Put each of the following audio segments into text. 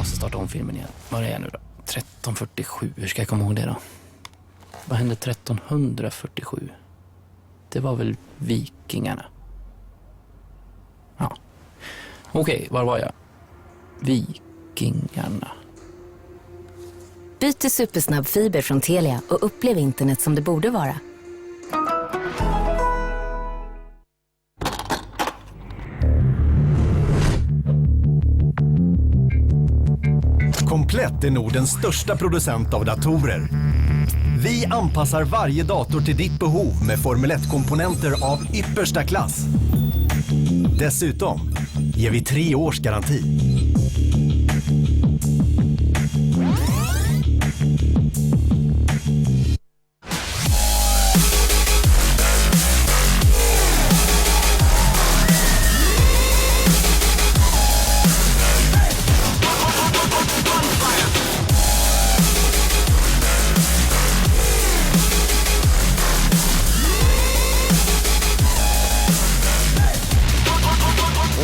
måste starta om filmen igen. Vad är det nu då? 1347, hur ska jag komma ihåg det då? Vad hände 1347? Det var väl vikingarna? Ja. Okej, var var jag? Vikingarna. Byt till supersnabb fiber från Telia och upplev internet som det borde vara. Komplett är Nordens största producent av datorer. Vi anpassar varje dator till ditt behov med Formel 1-komponenter av yppersta klass. Dessutom ger vi 3 års garanti.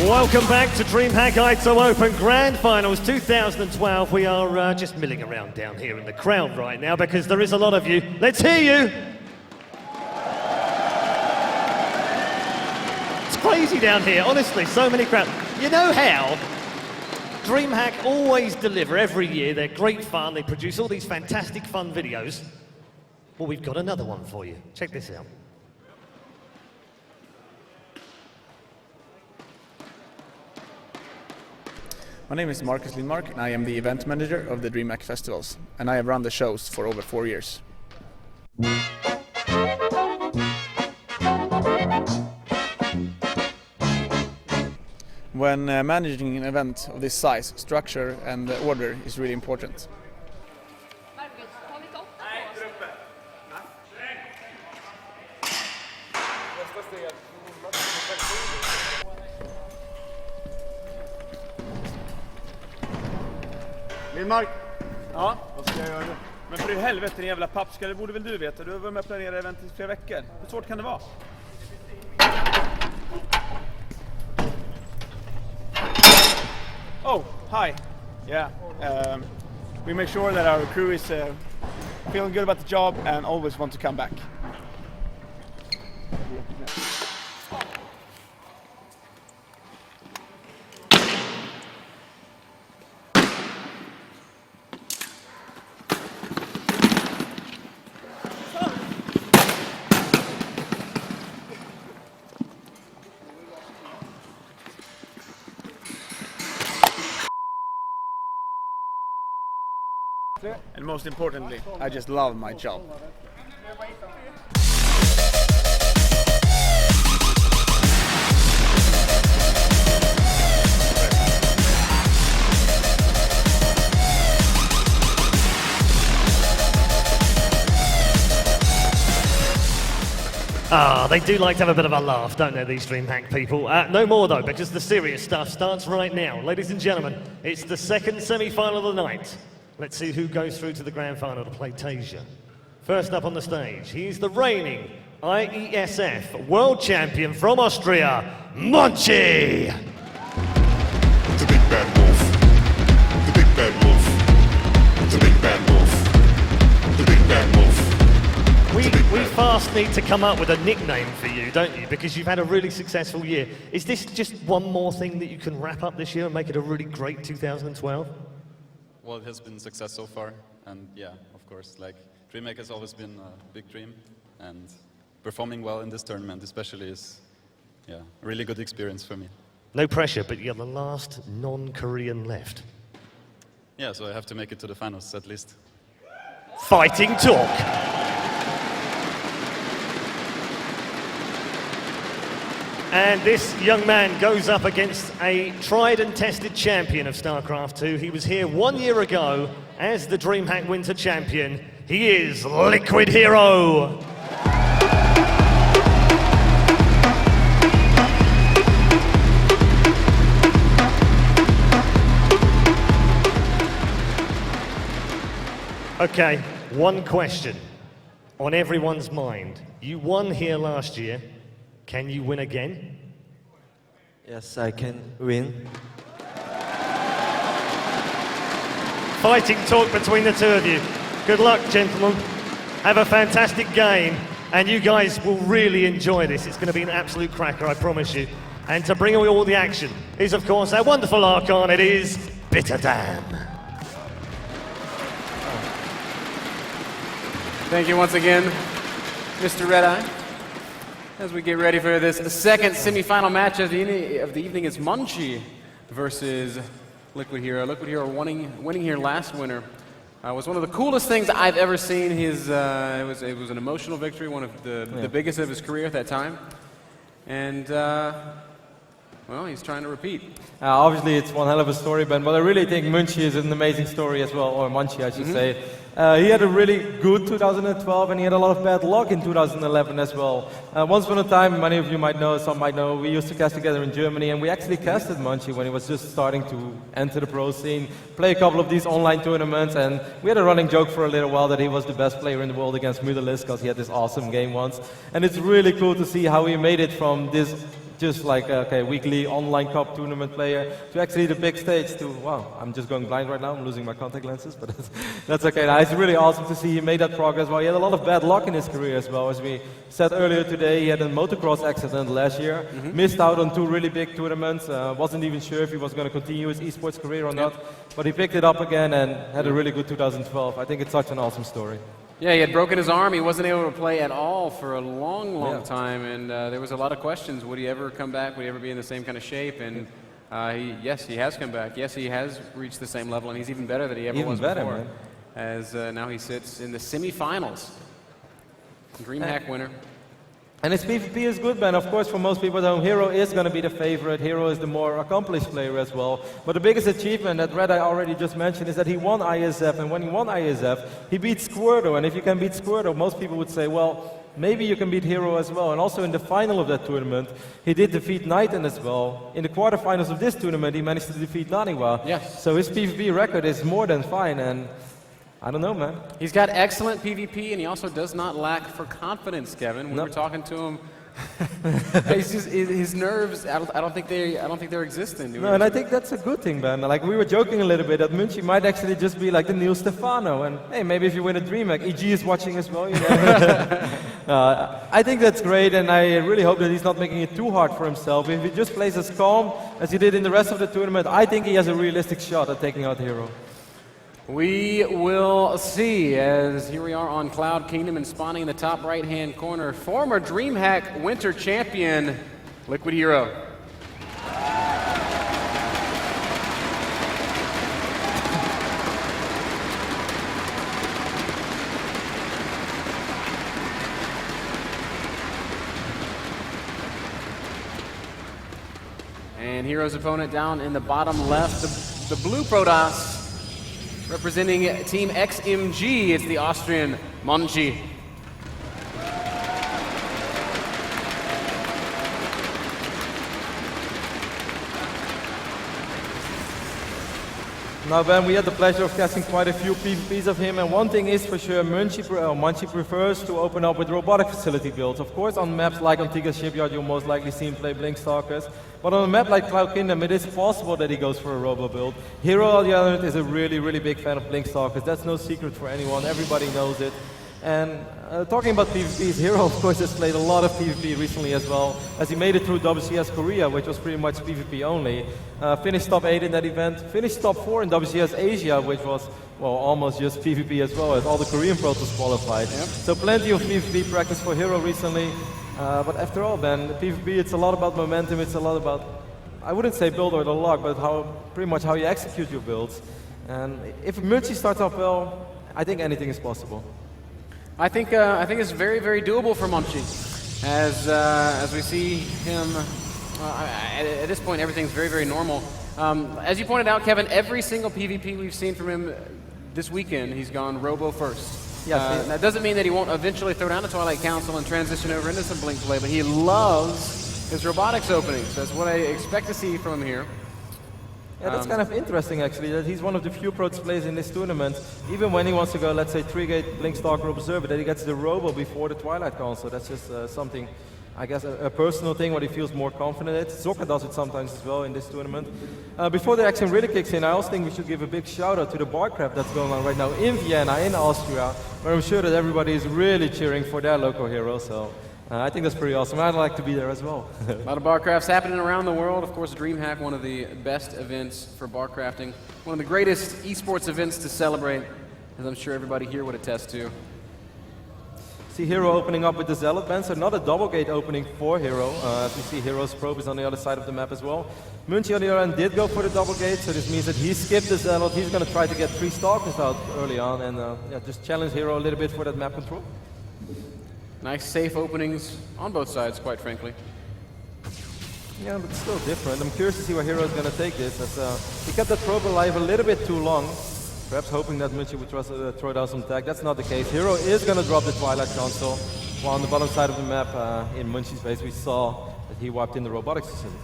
Welcome back to DreamHack Eizo Open Grand Finals 2012. We are just milling around down here in the crowd right now because there is a lot of you. Let's hear you! It's crazy down here, honestly, so many crowds. You know how DreamHack always deliver every year. They're great fun, they produce all these fantastic fun videos. Well, we've got another one for you. Check this out. My name is Marcus Lindmark and I am the event manager of the DreamHack festivals, and I have run the shows for over 4 years. When managing an event of this size, structure and order is really important. Lindmark? Ja? Vad ska jag göra nu? Men för i helvete, din jävla pappskalle, borde väl du veta. Du har varit med och planerat eventet i flera veckor. Hur svårt kan det vara? Oh, hi. Yeah. We make sure that our crew is feeling good about the job and always want to come back. And most importantly, I just love my job. They do like to have a bit of a laugh, don't they, these DreamHack people? No more, though, because the serious stuff starts right now. Ladies and gentlemen, it's the second semi-final of the night. Let's see who goes through to the grand final to play Tasia. First up on the stage, he's the reigning IESF World Champion from Austria, Monchi! The big bad wolf. The big bad wolf. The big bad wolf. The big bad wolf. We fast need to come up with a nickname for you, don't you? Because you've had a really successful year. Is this just one more thing that you can wrap up this year and make it a really great 2012? Well, it has been a success so far, and yeah, of course, like, DreamHack has always been a big dream, and performing well in this tournament especially is, yeah, a really good experience for me. No pressure, but you're the last non-Korean left. Yeah, so I have to make it to the finals, at least. Fighting talk! And this young man goes up against a tried and tested champion of StarCraft 2. He was here 1 year ago as the DreamHack Winter Champion. He is Liquid Hero. Okay, one question on everyone's mind. You won here last year. Can you win again? Yes, I can win. fighting talk between the two of you. Good luck, gentlemen. Have a fantastic game, and you guys will really enjoy this. It's going to be an absolute cracker, I promise you. And to bring all the action is, of course, our wonderful Archon. It is Bitterdam. Thank you once again, Mr. Red-Eye. As we get ready for this second semi-final match of the evening, it's Monchi versus Liquid Hero. Liquid Hero winning here last winter. Was one of the coolest things I've ever seen. It was an emotional victory, one of the biggest of his career at that time. And well, he's trying to repeat. Obviously, it's one hell of a story, Ben, but I really think Monchi is an amazing story as well, or Monchi, I should say. He had a really good 2012, and he had a lot of bad luck in 2011 as well. Once upon a time, many of you might know, some might know, we used to cast together in Germany, and we actually casted Monchi when he was just starting to enter the pro scene, play a couple of these online tournaments, and we had a running joke for a little while that he was the best player in the world against Mutalisk because he had this awesome game once. And it's really cool to see how he made it from this just like weekly online cup tournament player to actually the big stage to, wow, I'm just going blind right now, I'm losing my contact lenses, but that's okay. Now, it's really awesome to see he made that progress. Well, he had a lot of bad luck in his career as well. As we said earlier today, he had a motocross accident last year, missed out on 2 really big tournaments, wasn't even sure if he was going to continue his esports career or not, but he picked it up again and had a really good 2012. I think it's such an awesome story. Yeah, he had broken his arm. He wasn't able to play at all for a long time, and there was a lot of questions. Would he ever come back? Would he ever be in the same kind of shape? And yes, he has come back. Yes, he has reached the same level, and he's even better than he ever was before. Man. As now he sits in the semifinals. DreamHack winner. And his PvP is good, Ben. Of course, for most people, though, Hero is going to be the favorite. Hero is the more accomplished player as well. But the biggest achievement that Red-Eye already just mentioned is that he won ISF. And when he won ISF, he beat Squirtle. And if you can beat Squirtle, most people would say, well, maybe you can beat Hero as well. And also in the final of that tournament, he did defeat Knighton as well. In the quarterfinals of this tournament, he managed to defeat Naniwa. Yes. So his PvP record is more than fine. And I don't know, man. He's got excellent PvP, and he also does not lack for confidence, Kevin. We were talking to him. His nerves, I don't think they're existing. No, and I think that's a good thing, Ben. Like, we were joking a little bit that Monchi might actually just be like the Neil Stefano. And hey, maybe if you win a DreamHack, EG is watching as well. You know? I think that's great, and I really hope that he's not making it too hard for himself. If he just plays as calm as he did in the rest of the tournament, I think he has a realistic shot at taking out Hero. We will see, as here we are on Cloud Kingdom, and spawning in the top right-hand corner, former DreamHack Winter Champion, Liquid Hero. And Hero's opponent down in the bottom left, the blue Protoss. Representing Team XMG, it's the Austrian Monchi. Now, Ben, we had the pleasure of casting quite a few PvPs of him, and one thing is for sure, Monchi prefers to open up with robotic facility builds. Of course, on maps like Antigua Shipyard, you'll most likely see him play Blinkstalkers, but on a map like Cloud Kingdom, it is possible that he goes for a robo build. Hero, on the other hand, is a really, really big fan of Blinkstalkers. That's no secret for anyone, everybody knows it. And talking about PvPs, Hero, of course, has played a lot of PvP recently as well, as he made it through WCS Korea, which was pretty much PvP only. Finished top 8 in that event, finished top 4 in WCS Asia, which was, well, almost just PvP as well, as all the Korean Protoss qualified. Yep. So plenty of PvP practice for Hero recently. But after all, Ben, PvP, it's a lot about momentum, it's a lot about, I wouldn't say build or the luck, but pretty much how you execute your builds. And if Monchi starts off well, I think anything is possible. I think it's very, very doable for Monchi, as we see him. At this point, everything's very, very normal. As you pointed out, Kevin, every single PvP we've seen from him this weekend, he's gone robo first. Yes, that doesn't mean that he won't eventually throw down the Twilight Council and transition over into some Blink play, but he loves his robotics openings. That's what I expect to see from him here. Yeah, that's kind of interesting, actually, that he's one of the few Protoss players in this tournament, even when he wants to go, let's say, 3-gate Blinkstalker Observer, that he gets the robo before the Twilight Council. That's just something I guess, a personal thing what he feels more confident at. Zoka does it sometimes as well in this tournament. Before the action really kicks in, I also think we should give a big shout out to the Barcraft that's going on right now in Vienna, in Austria, where I'm sure that everybody is really cheering for their local hero. So I think that's pretty awesome. I'd like to be there as well. A lot of Barcrafts happening around the world. Of course, DreamHack, one of the best events for Barcrafting. One of the greatest esports events to celebrate, as I'm sure everybody here would attest to. See Hero opening up with the Zealot Band, so not a double gate opening for Hero. As we see, Hero's probe is on the other side of the map as well. Monchi on the other end did go for the double gate, so this means that he skipped the Zealot. He's going to try to get 3 Stalkers out early on and yeah, just challenge Hero a little bit for that map control. Nice safe openings on both sides, quite frankly. Yeah, but still different. I'm curious to see where Hero's going to take this, as he kept that probe alive a little bit too long. Perhaps hoping that Monchi would throw down some tag. That's not the case. Hero is going to drop the Twilight Console. While on the bottom side of the map, in Monchi's base, we saw that he wiped in the robotics facility.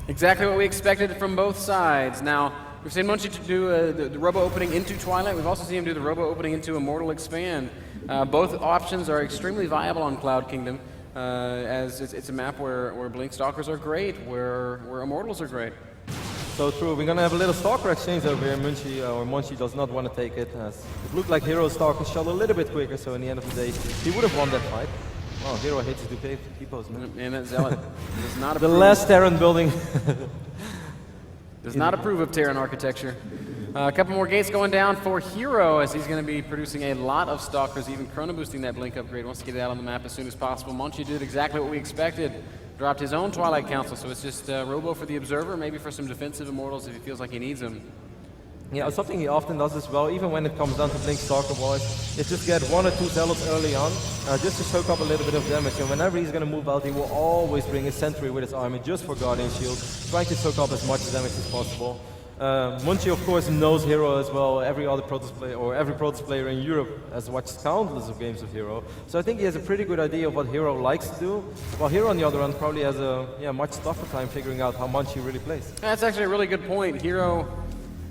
Exactly what we expected from both sides. Now, we've seen Monchi do the robo opening into Twilight. We've also seen him do the robo opening into Immortal Expand. Both options are extremely viable on Cloud Kingdom, as it's a map where Blink Stalkers are great, where Immortals are great. So true. We're going to have a little Stalker exchange over here. Monchi does not want to take it. As it looked like Hero's Stalker shot a little bit quicker, so in the end of the day, he would have won that fight. Wow, Hero hates to do T-pose, man. And that Zealot does not approve. The last Terran building. Does not approve of Terran architecture. A couple more gates going down for Hero, as he's going to be producing a lot of Stalkers, even chrono boosting that Blink upgrade. Wants to get it out on the map as soon as possible. Monchi did exactly what we expected. Dropped his own Twilight Council, so it's just Robo for the Observer, maybe for some defensive Immortals if he feels like he needs them. Yeah, something he often does as well, even when it comes down to Blink Stalker boys, is just get 1 or 2 Zealots early on, just to soak up a little bit of damage. And whenever he's going to move out, he will always bring a Sentry with his army just for Guardian Shield, trying to soak up as much damage as possible. Monchi, of course, knows Hero as well. Every other Protoss player, or every Protoss player in Europe has watched countless of games of Hero. So I think he has a pretty good idea of what Hero likes to do, while Hero, on the other hand, probably has a much tougher time figuring out how Monchi really plays. That's actually a really good point. Hero,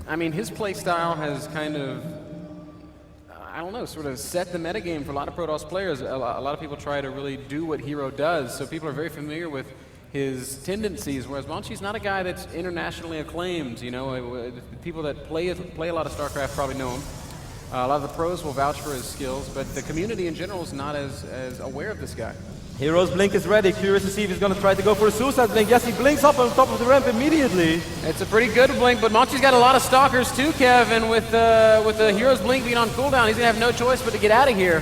I mean, his play style has kind of, I don't know, sort of set the metagame for a lot of Protoss players. A lot of people try to really do what Hero does, so people are very familiar with his tendencies, whereas Monchi's not a guy that's internationally acclaimed. You know, people that play a lot of StarCraft probably know him. A lot of the pros will vouch for his skills, but the community in general is not as aware of this guy. Hero's Blink is ready. Curious to see if he's going to try to go for a Suicide Blink. Yes, he blinks up on top of the ramp immediately. It's a pretty good Blink, but Monchi's got a lot of Stalkers too, Kevin. With the Hero's Blink being on cooldown, he's going to have no choice but to get out of here.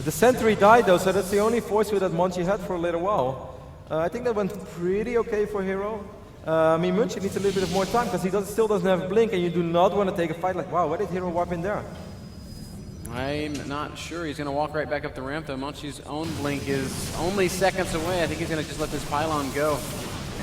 The Sentry died though, so that's the only force field that Monchi had for a little while. I think that went pretty okay for Hero. I mean, Monchi needs a little bit of more time because he still doesn't have a Blink, and you do not want to take a fight like, wow, where did Hero wipe in there? I'm not sure. He's going to walk right back up the ramp, though. Monchi's own Blink is only seconds away. I think he's going to just let this pylon go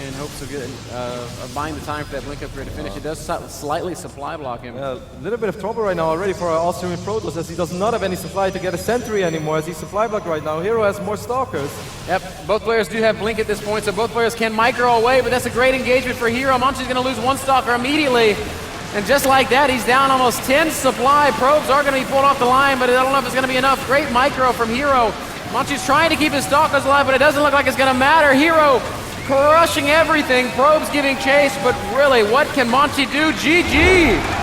in hopes of buying the time for that Blink upgrade to finish. It does slightly supply block him. A little bit of trouble right now already for our Austrian Protoss, as he does not have any supply to get a Sentry anymore, as he's supply blocked right now. Hero has more Stalkers. Yep, both players do have Blink at this point, so both players can micro away, but that's a great engagement for Hero. Monchi's going to lose 1 Stalker immediately. And just like that, he's down almost 10 supply. Probes are going to be pulled off the line, but I don't know if it's going to be enough. Great micro from Hero. Monchi's trying to keep his Stalkers alive, but it doesn't look like it's going to matter. Hero crushing everything. Probes giving chase, but really, what can Monchi do? GG!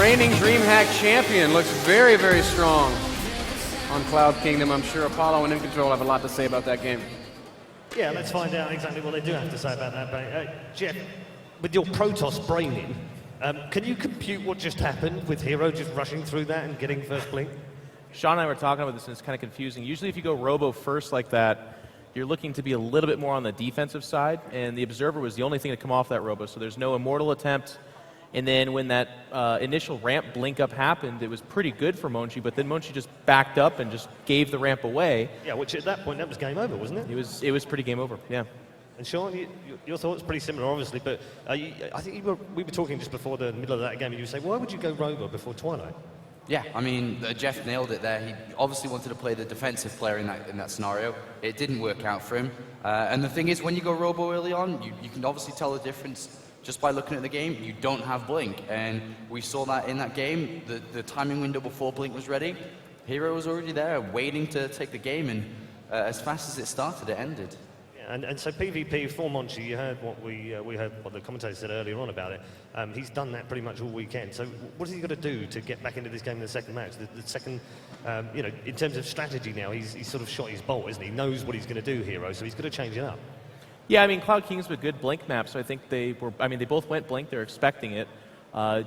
Reigning DreamHack champion looks very, very strong on Cloud Kingdom. I'm sure Apollo and In Control have a lot to say about that game. Yeah, let's find out exactly what they do have to say about that. But, Jeff, with your Protoss braining, can you compute what just happened with Hero just rushing through that and getting first Blink? Sean and I were talking about this, and it's kind of confusing. Usually if you go Robo first like that, you're looking to be a little bit more on the defensive side, and the Observer was the only thing to come off that Robo, so there's no Immortal attempt. And then when that initial ramp blink up happened, it was pretty good for Monchi, but then Monchi just backed up and just gave the ramp away. Yeah, which at that point, that was game over, wasn't it? It was pretty game over, yeah. And Sean, your thoughts pretty similar, obviously, but I think we were talking just before the middle of that game, and you say, why would you go Robo before Twilight? Yeah, I mean, Jeff nailed it there. He obviously wanted to play the defensive player in that scenario. It didn't work out for him. And the thing is, when you go robo early on, you can obviously tell the difference just by looking at the game. You don't have blink, and we saw that in that game. The timing window before blink was ready, Hero was already there, waiting to take the game, and as fast as it started, it ended. And so PvP for Monchi, you heard what we heard what the commentator said earlier on about it. He's done that pretty much all weekend. So what has he got to do to get back into this game in the second match? The second, you know, in terms of strategy now, he's sort of shot his bolt, isn't he? He knows what he's going to do, Hero, so he's got to change it up. Yeah, I mean, Cloud Kings with good blink maps, so I think they both went blink, they're expecting it.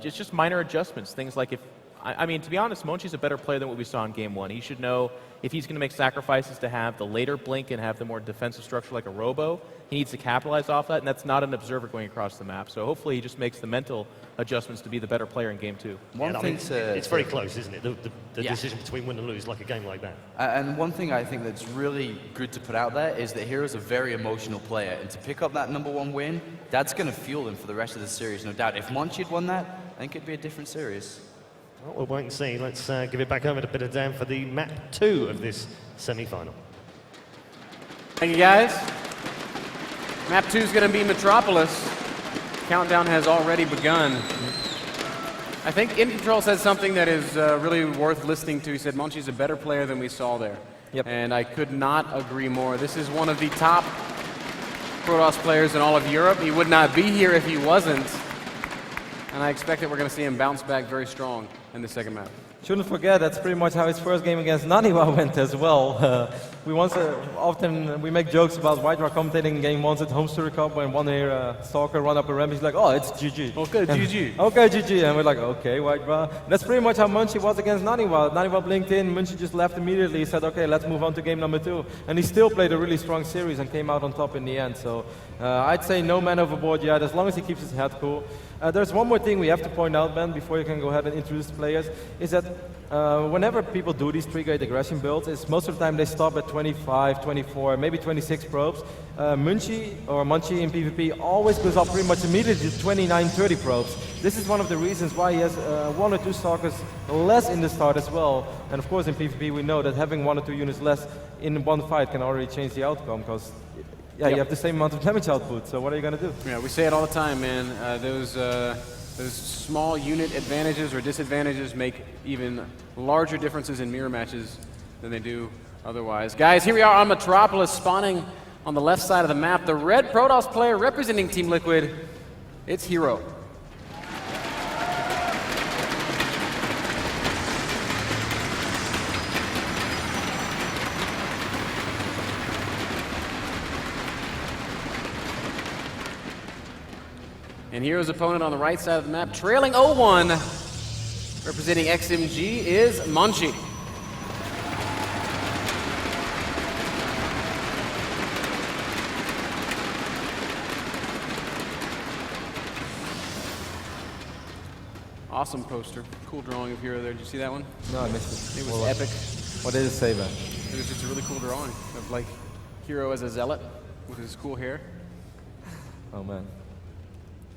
Just minor adjustments, things like I mean, to be honest, Monchi's a better player than what we saw in Game 1. He should know if he's going to make sacrifices to have the later blink and have the more defensive structure like a Robo, he needs to capitalize off that, and that's not an observer going across the map. So hopefully he just makes the mental adjustments to be the better player in Game 2. It's very close, isn't it? The decision between win and lose, like a game like that. And one thing I think that's really good to put out there is that Hero's a very emotional player, and to pick up that #1 win, that's going to fuel him for the rest of the series, no doubt. If Monchi had won that, I think it'd be a different series. Well, we'll wait and see. Let's give it back over to Peter Dan for the map 2 of this semi-final. Thank you, guys. Map 2 is going to be Metropolis. Countdown has already begun. I think In Control said something that is really worth listening to. He said Monchi's a better player than we saw there. Yep. And I could not agree more. This is one of the top Protoss players in all of Europe. He would not be here if he wasn't. And I expect that we're going to see him bounce back very strong in the second map. Shouldn't forget, that's pretty much how his first game against Naniwa went as well. Often we make jokes about White commentating game once at Home Story Cup when one here Stalker run up a ramp, he's like, oh, it's GG. Okay, GG. Okay, GG. And we're like, okay, White. That's pretty much how Monchi was against Naniwa. Naniwa blinked in, Monchi just left immediately. He said, okay, let's move on to game number 2. And he still played a really strong series and came out on top in the end. So I'd say no man overboard yet, as long as he keeps his head cool. There's one more thing we have to point out, Ben, before you can go ahead and introduce the players, is that whenever people do these 3-gate aggression builds, most of the time they stop at 25, 24, maybe 26 probes. Monchi in PvP always goes up pretty much immediately to 29, 30 probes. This is one of the reasons why he has 1 or 2 stalkers less in the start as well. And of course in PvP we know that having 1 or 2 units less in one fight can already change the outcome, because you have the same amount of damage output, so what are you going to do? Yeah, we say it all the time, man. Those small unit advantages or disadvantages make even larger differences in mirror matches than they do otherwise. Guys, here we are on Metropolis, spawning on the left side of the map. The red Protoss player representing Team Liquid, it's Hero. And Hero's opponent on the right side of the map, trailing 0-1, representing XMG, is Monchi. Awesome poster. Cool drawing of Hero there. Did you see that one? No, I missed it. It was epic. What did it say, Ben? It was just a really cool drawing of like Hero as a zealot with his cool hair. Oh man.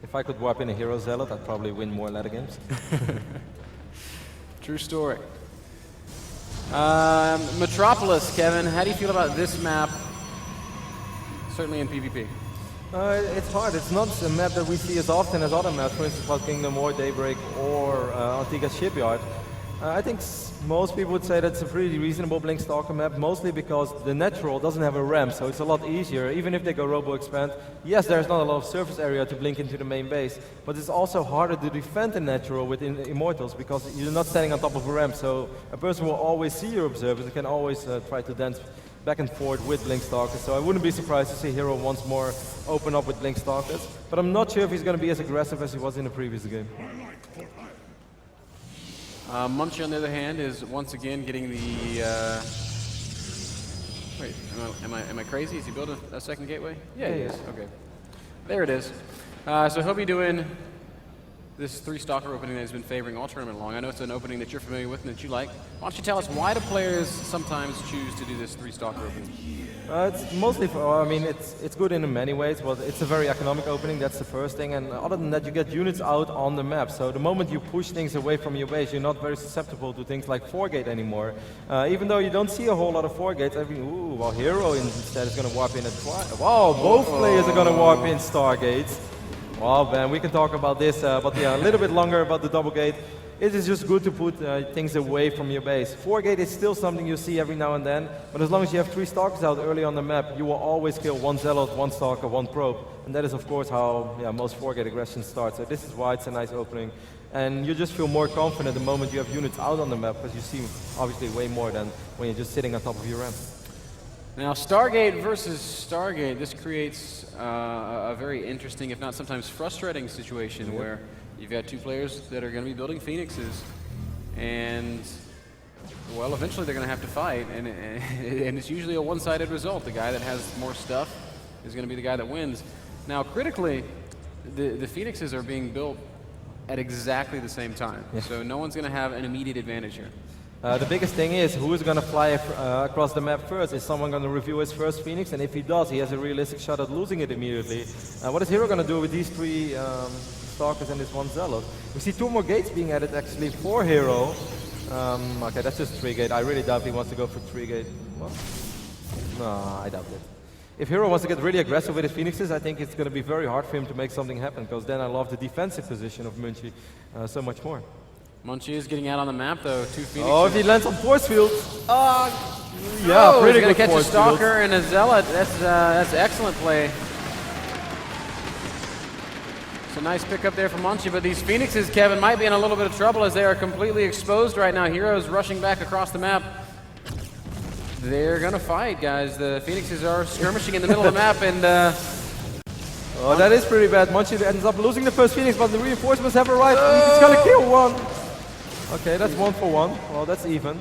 If I could warp in a Hero Zealot, I'd probably win more ladder games. True story. Metropolis, Kevin, how do you feel about this map? Certainly in PvP. It's hard. It's not a map that we see as often as other maps, for instance, Cloud Kingdom or Daybreak or Antigua's Shipyard. I think most people would say that's a pretty reasonable Blink Stalker map, mostly because the natural doesn't have a ramp, so it's a lot easier. Even if they go Robo Expand, yes, there's not a lot of surface area to blink into the main base, but it's also harder to defend the natural with Immortals because you're not standing on top of a ramp, so a person will always see your observers and can always try to dance back and forth with Blink Stalkers. So I wouldn't be surprised to see Hero once more open up with Blink Stalkers, but I'm not sure if he's going to be as aggressive as he was in the previous game. Monchi, on the other hand, is once again getting the... Wait, am I crazy? Is he building a second gateway? Yeah, he is. Okay. There it is. So he'll be doing this 3-Stalker opening that has been favoring all tournament long. I know it's an opening that you're familiar with and that you like. Why don't you tell us, why do players sometimes choose to do this 3-Stalker opening? It's mostly for, I mean, it's good in many ways. Well, it's a very economic opening, that's the first thing. And other than that, you get units out on the map. So the moment you push things away from your base, you're not very susceptible to things like 4-gate anymore. Even though you don't see a whole lot of 4-gates, ooh, well, Hero instead is going to warp in at twice. Wow, both players are going to warp in Stargates. Well, Ben, we can talk about this, but yeah, a little bit longer about the double gate. It is just good to put things away from your base. 4-gate is still something you see every now and then, but as long as you have 3 Stalkers out early on the map, you will always kill 1 Zealot, 1 Stalker, 1 Probe. And that is, of course, how most 4-gate aggression starts. So this is why it's a nice opening. And you just feel more confident the moment you have units out on the map, because you see, obviously, way more than when you're just sitting on top of your ramp. Now, Stargate versus Stargate, this creates a very interesting, if not sometimes frustrating situation where you've got 2 players that are going to be building Phoenixes, and, well, eventually they're going to have to fight, and it's usually a one-sided result. The guy that has more stuff is going to be the guy that wins. Now, critically, the Phoenixes are being built at exactly the same time, so no one's going to have an immediate advantage here. The biggest thing is who is going to fly across the map first. Is someone going to review his first Phoenix? And if he does, he has a realistic shot at losing it immediately. What is Hero going to do with these 3 Stalkers and this 1 Zealot? We see 2 more gates being added actually for Hero. Okay, that's just 3-gate. I really doubt he wants to go for 3-gate. What? No, I doubt it. If Hero wants to get really aggressive with his Phoenixes, I think it's going to be very hard for him to make something happen, because then I love the defensive position of Monchi so much more. Monchi is getting out on the map, though. 2 Phoenixes. Oh, if he lands on force field. Yeah, pretty good. He's going to catch a Stalker and a Zealot. That's excellent play. It's a nice pickup there from Monchi, but these Phoenixes, Kevin, might be in a little bit of trouble as they are completely exposed right now. Heroes rushing back across the map. They're going to fight, guys. The Phoenixes are skirmishing in the middle of the map, and oh, that is pretty bad. Monchi ends up losing the first Phoenix, but the reinforcements have arrived. He's going to kill 1. Okay, that's 1 for 1. Well, that's even.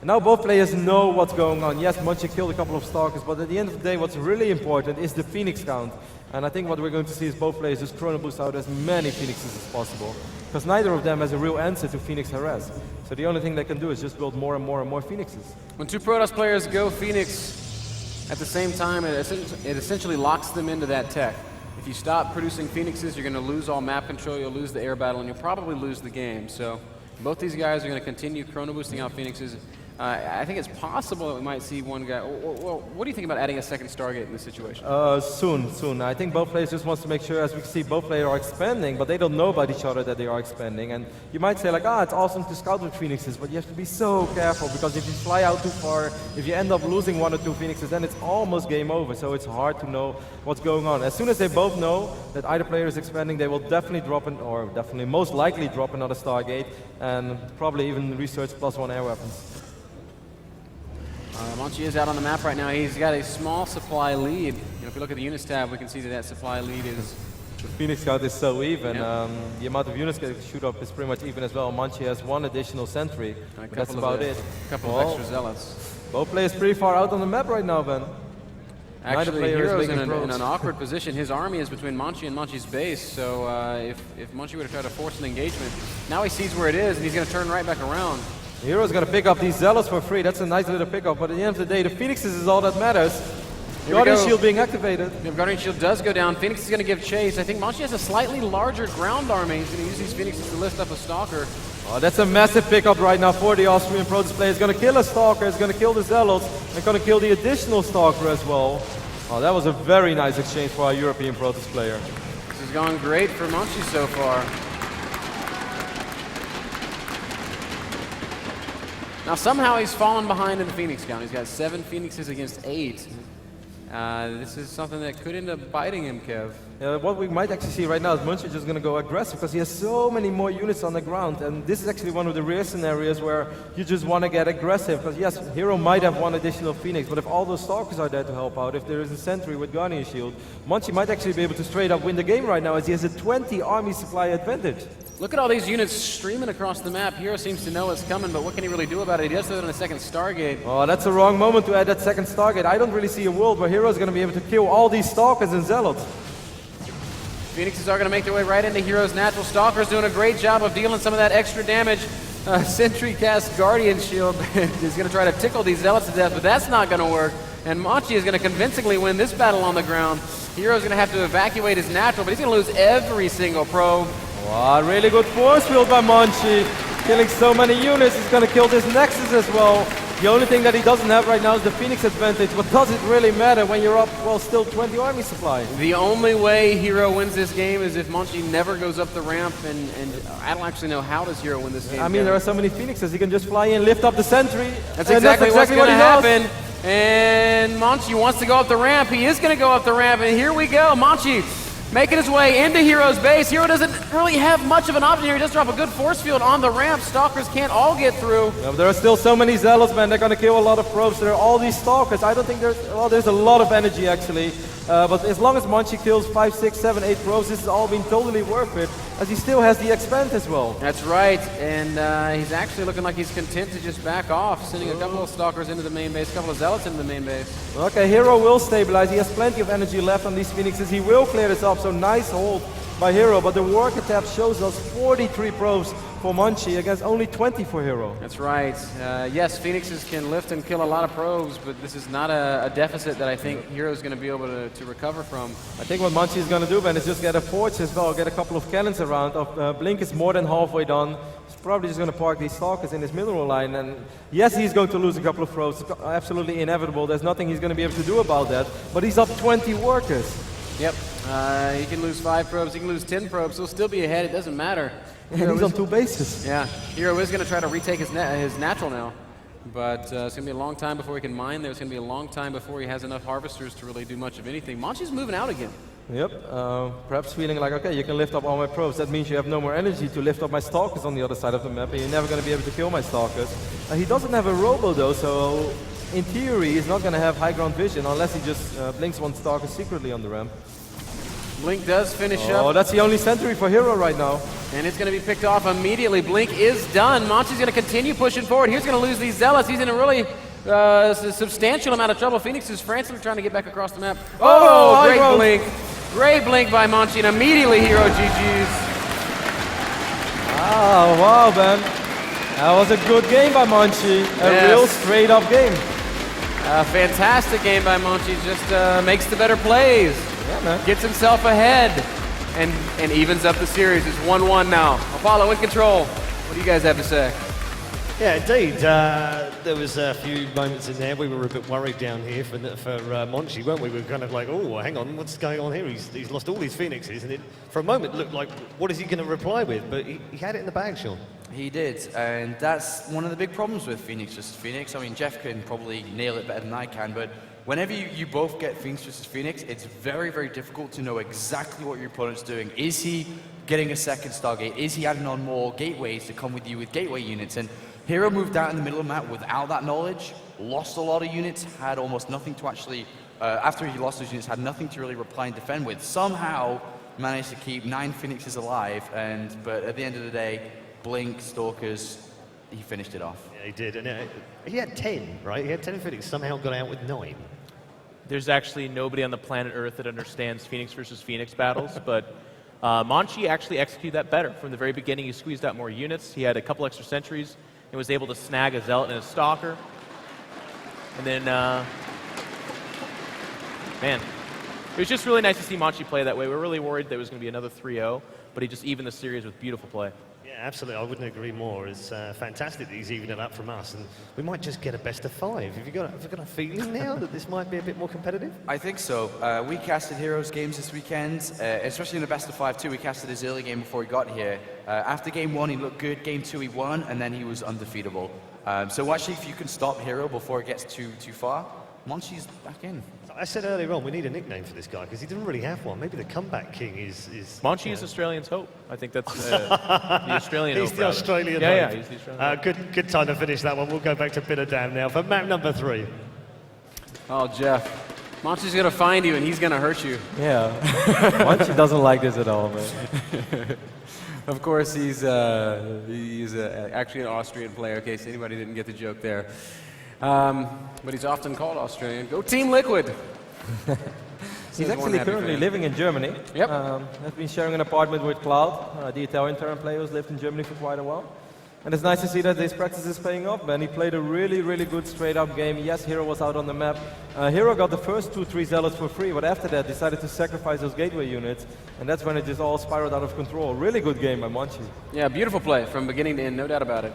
And now both players know what's going on. Yes, Monchi killed a couple of Stalkers, but at the end of the day, what's really important is the Phoenix count. And I think what we're going to see is both players just chrono boost out as many Phoenixes as possible, because neither of them has a real answer to Phoenix harass. So the only thing they can do is just build more and more and more Phoenixes. When 2 Protoss players go Phoenix at the same time, it essentially locks them into that tech. If you stop producing Phoenixes, you're going to lose all map control, you'll lose the air battle, and you'll probably lose the game. So both these guys are going to continue chrono boosting out Phoenixes. I think it's possible that we might see one guy. Well, what do you think about adding a second Stargate in this situation? Soon. I think both players just want to make sure, as we see, both players are expanding, but they don't know about each other that they are expanding. And you might say, like, it's awesome to scout with Phoenixes, but you have to be so careful, because if you fly out too far, if you end up losing 1 or 2 Phoenixes, then it's almost game over. So it's hard to know what's going on. As soon as they both know that either player is expanding, they will definitely drop or definitely most likely drop another Stargate, and probably even research +1 air weapons. Monchi is out on the map right now. He's got a small supply lead. If we look at the units tab, we can see that supply lead is... The Phoenix count is so even. Yep. The amount of units getting shoot up is pretty much even as well. Monchi has 1 additional sentry, but that's about it. A couple of extra Zealots. Both players pretty far out on the map right now, Ben. Actually, Hero's in an awkward position. His army is between Monchi and Monchi's base, so if Monchi were to try to force an engagement, now he sees where it is, and he's going to turn right back around. Hero's going to pick up these Zealots for free. That's a nice little pickup, but at the end of the day, the Phoenixes is all that matters. Guardian Shield being activated. If Guardian Shield does go down, Phoenix is going to give chase. I think Monchi has a slightly larger ground army. He's going to use these Phoenixes to lift up a Stalker. Oh, that's a massive pickup right now for the Austrian Protoss player. He's going to kill a Stalker, he's going to kill the Zealots, and going to kill the additional Stalker as well. Oh, that was a very nice exchange for our European Protoss player. This has gone great for Monchi so far. Now somehow he's fallen behind in the Phoenix count. He's got 7 Phoenixes against 8. This is something that could end up biting him, Kev. What we might actually see right now is Monchi just going to go aggressive, because he has so many more units on the ground, and this is actually one of the rare scenarios where you just want to get aggressive, because yes, Hero might have 1 additional Phoenix, but if all those Stalkers are there to help out, if there is a sentry with Guardian Shield, Monchi might actually be able to straight up win the game right now, as he has a 20 army supply advantage. Look at all these units streaming across the map. Hero seems to know what's coming, but what can he really do about it? He does throw in a second Stargate. Oh, that's the wrong moment to add that second Stargate. I don't really see a world where Hero is going to be able to kill all these Stalkers and Zealots. Phoenixes are going to make their way right into Hero's natural. Stalker's doing a great job of dealing some of that extra damage. Sentry cast Guardian Shield is going to try to tickle these Zealots to death, but that's not going to work. And Monchi is going to convincingly win this battle on the ground. Hero's going to have to evacuate his natural, but he's going to lose every single probe. Wow, really good force field by Monchi. Killing so many units. He's going to kill this Nexus as well. The only thing that he doesn't have right now is the Phoenix advantage, but does it really matter when you're up, well, still 20 army supply? The only way Hero wins this game is if Monchi never goes up the ramp, and I don't actually know how does Hero win this game. I mean, there are so many Phoenixes. He can just fly in, lift up the sentry. That's exactly what's going to happen. And Monchi wants to go up the ramp. He is going to go up the ramp, and here we go. Monchi making his way into Hero's base. Hero doesn't really have much of an option here. He does drop a good force field on the ramp. Stalkers can't all get through. Yeah, but there are still so many Zealots, man. They're going to kill a lot of probes. There are all these Stalkers. I don't think there's a lot of energy, actually. But as long as Monchi kills 5, 6, 7, 8 probes, this has all been totally worth it, as he still has the expand as well. That's right, and he's actually looking like he's content to just back off, sending a couple of Stalkers into the main base, a couple of Zealots into the main base. Okay, Hero will stabilize. He has plenty of energy left on these Phoenixes. He will clear this up, so nice hold by Hero, but the War Tab shows us 43 probes for Monchi against only 20 for Hero. That's right. Yes, Phoenixes can lift and kill a lot of probes, but this is not a deficit that I think Hero's going to be able to recover from. I think what Monchi is going to do, Ben, is just get a forge as well, get a couple of cannons around. Blink is more than halfway done. He's probably just going to park these Stalkers in his mineral line, and yes, he's going to lose a couple of probes. It's absolutely inevitable. There's nothing he's going to be able to do about that, but he's up 20 workers. Yep. He can lose 5 probes, he can lose 10 probes, he'll still be ahead, it doesn't matter. And he's on 2 bases. Yeah, Hero is going to try to retake his natural now, but it's going to be a long time before he can mine there. It's going to be a long time before he has enough harvesters to really do much of anything. Monchi's moving out again. Yep, perhaps feeling like, okay, you can lift up all my probes. That means you have no more energy to lift up my Stalkers on the other side of the map, and you're never going to be able to kill my Stalkers. He doesn't have a Robo though, so in theory he's not going to have high ground vision unless he just blinks one Stalker secretly on the ramp. Blink does finish up. Oh, that's the only sentry for Hero right now. And it's going to be picked off immediately. Blink is done. Monchi's going to continue pushing forward. He's going to lose these Zealots. He's in a really substantial amount of trouble. Phoenix is frantically trying to get back across the map. Oh, great blink. Great blink by Monchi, and immediately Hero GG's. Oh, wow, Ben. That was a good game by Monchi. A real straight up game. A fantastic game by Monchi. Just makes the better plays. Yeah, man. Gets himself ahead and evens up the series. It's 1-1 now. Apollo in control. What do you guys have to say? Yeah, indeed. There was a few moments in there we were a bit worried down here for Monchi, weren't we? We were kind of like, oh, hang on, what's going on here? He's lost all these Phoenixes, and it for a moment looked like, what is he going to reply with? But he had it in the bag, Sean. He did, and that's one of the big problems with Phoenix versus Phoenix. I mean, Jeff can probably nail it better than I can, but whenever you both get Phoenix versus Phoenix, it's very, very difficult to know exactly what your opponent's doing. Is he getting a second Stargate? Is he adding on more gateways to come with you with gateway units? And Hero moved out in the middle of the map without that knowledge, lost a lot of units, had almost nothing to actually, after he lost those units, had nothing to really reply and defend with. Somehow managed to keep 9 Phoenixes alive, but at the end of the day, Blink, Stalkers, he finished it off. Yeah, he did, and he had 10, right? He had 10 Phoenix, somehow got out with 9. There's actually nobody on the planet Earth that understands Phoenix versus Phoenix battles, but Monchi actually executed that better. From the very beginning, he squeezed out more units. He had a couple extra sentries and was able to snag a Zealot and a Stalker. And then, man, it was just really nice to see Monchi play that way. We were really worried there was going to be another 3-0, but he just evened the series with beautiful play. Yeah, absolutely. I wouldn't agree more. It's fantastic that he's evening it up from us, and we might just get a best of 5. Have you got a feeling now that this might be a bit more competitive? I think so. We casted Heroes games this weekend, especially in the best of 5 too. We casted his early game before he got here. After game 1, he looked good. Game 2, he won, and then he was undefeatable. So actually, if you can stop Hero before it gets too far, Monchi's back in. I said earlier on, we need a nickname for this guy because he didn't really have one. Maybe the comeback king is Monchi is Australian's hope. I think that's the Australian hope. He's the Australian hope. Yeah, he's the Australian hope. Good time to finish that one. We'll go back to Bitterdam now for map number 3. Oh, Jeff. Monchi's going to find you and he's going to hurt you. Yeah. Monchi doesn't like this at all, man. Of course, he's actually an Austrian player, in case anybody didn't get the joke there. But he's often called Australian. Go Team Liquid! He's actually currently living in Germany. Yep. Has been sharing an apartment with Cloud, the Italian Terran player who's lived in Germany for quite a while. And it's nice to see that this practice is paying off, man. He played a really, really good straight-up game. Yes, Hero was out on the map. Hero got the first 2-3 Zealots for free, but after that decided to sacrifice those gateway units, and that's when it just all spiraled out of control. Really good game by Monchi. Yeah, beautiful play from beginning to end, no doubt about it.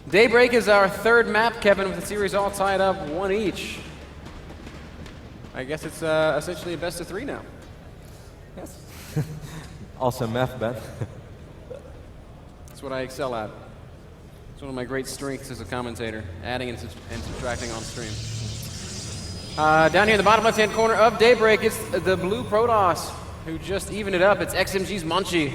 Daybreak is our third map, Kevin, with the series all tied up 1 each. I guess it's essentially a best of 3 now. Yes. Awesome math, Ben. That's what I excel at. It's one of my great strengths as a commentator, adding and subtracting on stream. Down here in the bottom left-hand corner of Daybreak, it's the blue Protoss who just evened it up. It's XMG's Monchi.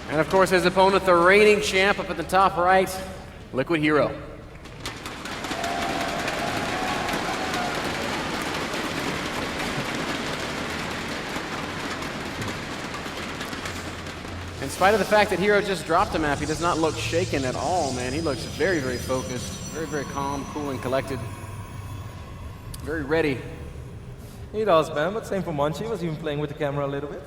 And of course, his opponent, the reigning champ up at the top right, Liquid Hero. In spite of the fact that Hero just dropped a map, he does not look shaken at all, man. He looks very, very focused, very, very calm, cool, and collected. Very ready. He does, man, but same for Monchi. He was even playing with the camera a little bit.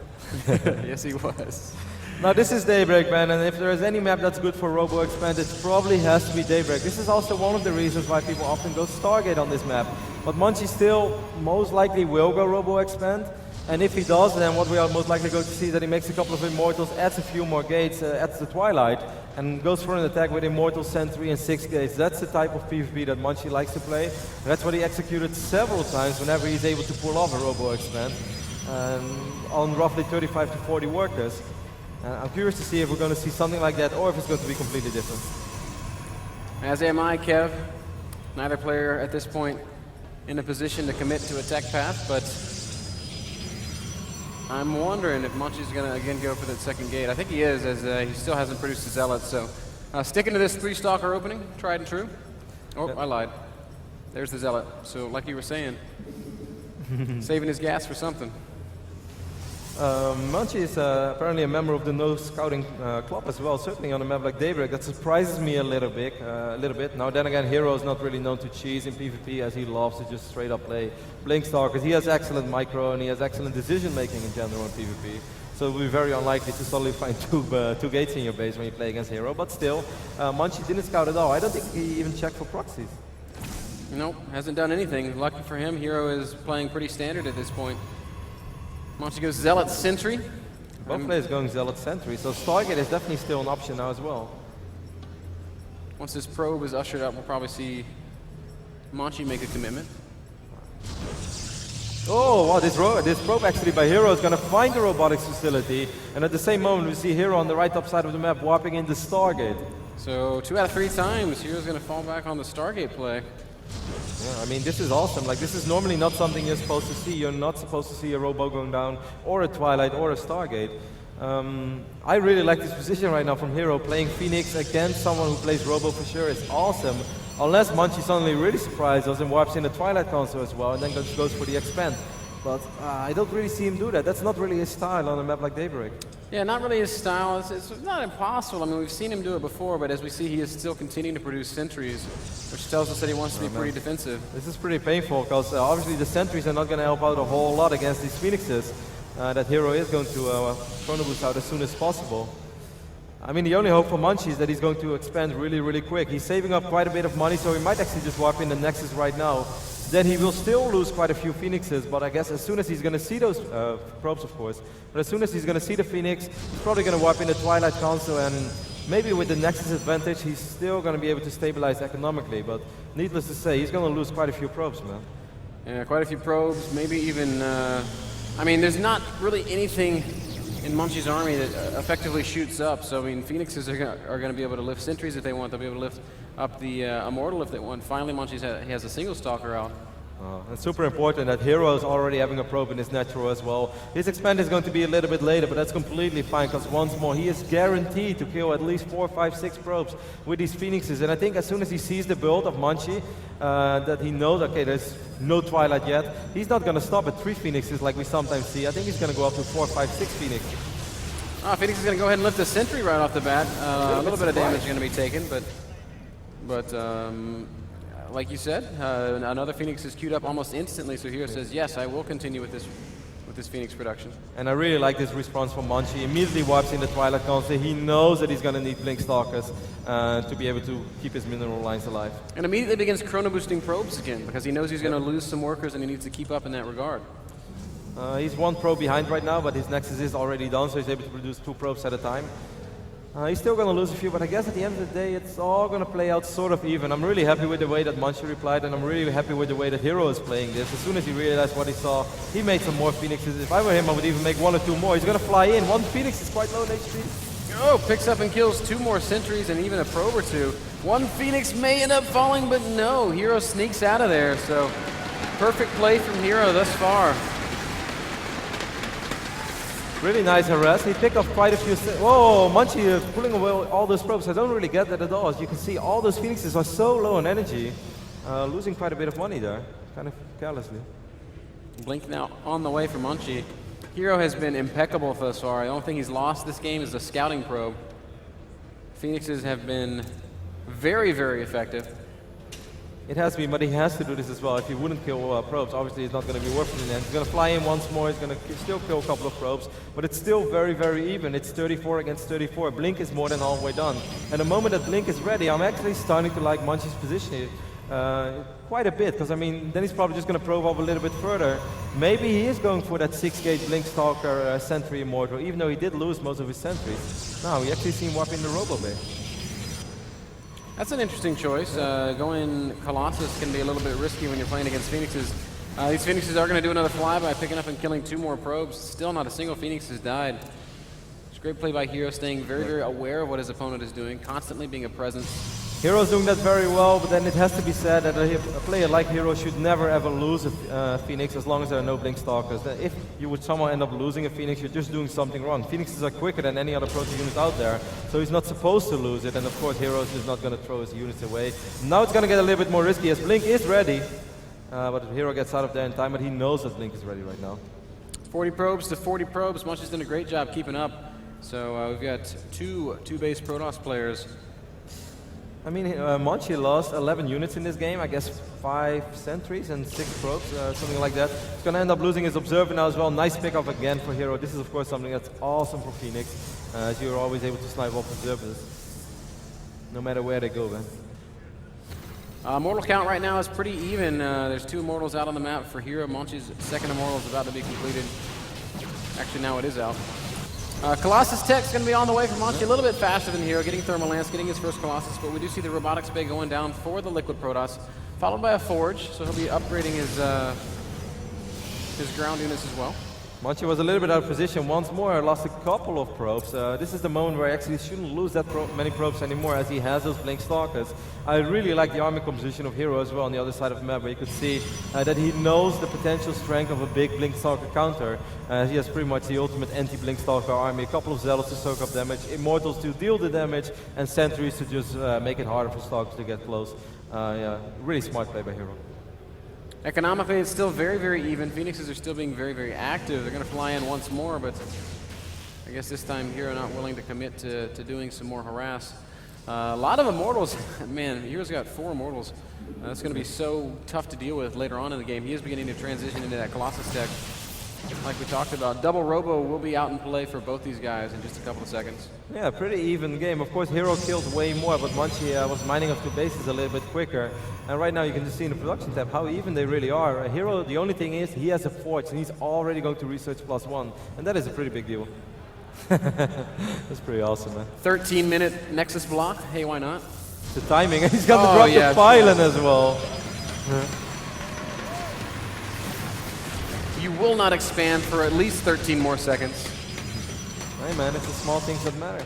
Yes, he was. Now this is Daybreak, man, and if there is any map that's good for Robo Expand, it probably has to be Daybreak. This is also one of the reasons why people often go Stargate on this map. But Monchi still most likely will go Robo Expand. And if he does, then what we are most likely going to see is that he makes a couple of Immortals, adds a few more gates, adds the Twilight, and goes for an attack with Immortal, Sentry, and 6 gates. That's the type of PvP that Monchi likes to play. And that's what he executed several times whenever he's able to pull off a Robo Expand on roughly 35 to 40 workers. I'm curious to see if we're going to see something like that or if it's going to be completely different. As am I, Kev. Neither player at this point in a position to commit to a tech path, but I'm wondering if Monchi's going to again go for that second gate. I think he is, as he still hasn't produced a Zealot. So sticking to this 3-stalker opening, tried and true. Oh, I lied. There's the Zealot. So like you were saying, saving his gas for something. Monchi is apparently a member of the No Scouting Club as well, certainly on a map like Daybreak. That surprises me a little bit. Now then again, Hero is not really known to cheese in PvP, as he loves to just straight up play Blink Stalkers. He has excellent micro and he has excellent decision making in general in PvP. So it will be very unlikely to suddenly find two gates in your base when you play against Hero. But still, Monchi didn't scout at all. I don't think he even checked for proxies. Nope, hasn't done anything. Lucky for him, Hero is playing pretty standard at this point. Monchi goes Zealot Sentry. Both players going Zealot Sentry, so Stargate is definitely still an option now as well. Once this probe is ushered up, we'll probably see Monchi make a commitment. Oh, wow, this probe actually by Hero is going to find the robotics facility, and at the same moment we see Hero on the right top side of the map warping into Stargate. So 2 out of 3 times, Hero's going to fall back on the Stargate play. Yeah, I mean, this is awesome. Like, this is normally not something you're supposed to see. You're not supposed to see a Robo going down, or a Twilight, or a Stargate. I really like this position right now from Hero, playing Phoenix against someone who plays Robo for sure. It's awesome. Unless Monchi suddenly really surprises us and warps in the Twilight console as well, and then goes for the Expand. But I don't really see him do that. That's not really his style on a map like Daybreak. Yeah, not really his style. It's not impossible. I mean, we've seen him do it before, but as we see, he is still continuing to produce sentries, which tells us that he wants to be pretty defensive. This is pretty painful, because obviously the sentries are not going to help out a whole lot against these Phoenixes. That Hero is going to Chrono Boost out as soon as possible. I mean, the only hope for Monchi is that he's going to expand really, really quick. He's saving up quite a bit of money, so he might actually just warp in the Nexus right now. Then he will still lose quite a few Phoenixes, but I guess as soon as he's going to see those probes, of course, but as soon as he's going to see the Phoenix, he's probably going to warp in the Twilight console, and maybe with the Nexus advantage, he's still going to be able to stabilize economically, but needless to say, he's going to lose quite a few probes, man. Yeah, quite a few probes, maybe even, I mean, there's not really anything in Monchi's army that effectively shoots up, so I mean, Phoenixes are going to be able to lift sentries if they want, they'll be able to lift up the Immortal if they want. Finally, Monchi has a single Stalker out. It's super important that Hero is already having a probe in his natural as well. His expand is going to be a little bit later, but that's completely fine, because once more, he is guaranteed to kill at least 4, 5, 6 probes with these Phoenixes. And I think as soon as he sees the build of Monchi, that he knows, okay, there's no Twilight yet, he's not going to stop at 3 Phoenixes like we sometimes see. I think he's going to go up to 4, 5, 6 Phoenixes. Phoenix is going to go ahead and lift a sentry right off the bat. A little bit of damage going to be taken, but like you said, another Phoenix is queued up almost instantly, so Hero says, yes, I will continue with this Phoenix production. And I really like this response from Monchi. Immediately wipes in the Twilight Council. He knows that he's going to need Blink Stalkers to be able to keep his mineral lines alive. And immediately begins chrono boosting probes again, because he knows he's going to lose some workers and he needs to keep up in that regard. He's 1 probe behind right now, but his Nexus is already done, so he's able to produce 2 probes at a time. He's still going to lose a few, but I guess at the end of the day, it's all going to play out sort of even. I'm really happy with the way that Monchi replied, and I'm really happy with the way that Hero is playing this. As soon as he realized what he saw, he made some more Phoenixes. If I were him, I would even make 1 or 2 more. He's going to fly in. 1 Phoenix is quite low in HP. Oh, picks up and kills 2 more sentries and even a probe or 2. 1 Phoenix may end up falling, but no, Hero sneaks out of there. So perfect play from Hero thus far. Really nice harass. He picked up quite a few. Whoa, Monchi pulling away all those probes. I don't really get that at all. As you can see, all those Phoenixes are so low on energy. Losing quite a bit of money there, kind of carelessly. Blink now on the way for Monchi. Hero has been impeccable thus far. I don't think he's lost this game as a scouting probe. Phoenixes have been very, very effective. It has been, but he has to do this as well. If he wouldn't kill probes, obviously it's not going to be worth it in the end. He's going to fly in once more. He's going to still kill a couple of probes, but it's still very, very even. It's 34 against 34. Blink is more than halfway done. And the moment that Blink is ready, I'm actually starting to like Monchi's position here quite a bit, because I mean, then he's probably just going to probe up a little bit further. Maybe he is going for that 6-gate Blink Stalker Sentry Immortal, even though he did lose most of his sentries. Now we actually see him whap in the Robo Bay. That's an interesting choice. Going Colossus can be a little bit risky when you're playing against Phoenixes. These Phoenixes are going to do another flyby, picking up and killing 2 more probes. Still not a single Phoenix has died. It's a great play by Hero, staying very, very aware of what his opponent is doing, constantly being a presence. Hero's doing that very well, but then it has to be said that a player like Hero should never ever lose a Phoenix as long as there are no Blink Stalkers. If you would somehow end up losing a Phoenix, you're just doing something wrong. Phoenixes are quicker than any other proto unit out there, so he's not supposed to lose it, and of course Hero is just not going to throw his units away. Now it's going to get a little bit more risky as Blink is ready, but Hero gets out of there in time, but he knows that Blink is ready right now. 40 probes to 40 probes. Monchi's done a great job keeping up. So we've got two base Protoss players. I mean, Monchi lost 11 units in this game, I guess 5 sentries and 6 probes, something like that. He's going to end up losing his Observer now as well. Nice pickup again for Hero. This is, of course, something that's awesome for Phoenix, as you're always able to snipe off Observers, no matter where they go, man. Mortal count right now is pretty even. There's 2 Immortals out on the map for Hero. Monchi's second Immortal is about to be completed. Actually, now it is out. Colossus Tech's going to be on the way for Monchi, a little bit faster than Hero, getting Thermal Lance, getting his first Colossus, but we do see the Robotics Bay going down for the Liquid Protoss, followed by a Forge, so he'll be upgrading his ground units as well. Monchi was a little bit out of position once more, lost a couple of probes. This is the moment where he actually shouldn't lose that many probes anymore, as he has those Blink Stalkers. I really like the army composition of Hero as well on the other side of the map, where you could see that he knows the potential strength of a big Blink Stalker counter. He has pretty much the ultimate anti-Blink Stalker army, a couple of Zealots to soak up damage, Immortals to deal the damage, and Sentries to just make it harder for Stalkers to get close. Yeah, really smart play by Hero. Economically, it's still very, very even. Phoenixes are still being very, very active. They're going to fly in once more, but I guess this time Hero not willing to commit to doing some more harass. A lot of Immortals. Man, Hero's got 4 Immortals. That's going to be so tough to deal with later on in the game. He is beginning to transition into that Colossus tech. Like we talked about, double Robo will be out in play for both these guys in just a couple of seconds. Yeah, pretty even game. Of course, Hero killed way more, but Monchi was mining up 2 bases a little bit quicker. And right now you can just see in the production tab how even they really are. Hero, the only thing is, he has a Forge, and he's already going to research +1. And that is a pretty big deal. That's pretty awesome, man. 13-minute Nexus block. Hey, why not? The timing. He's got to drop the pylon as well. You will not expand for at least 13 more seconds. Hey man, it's the small things that matter.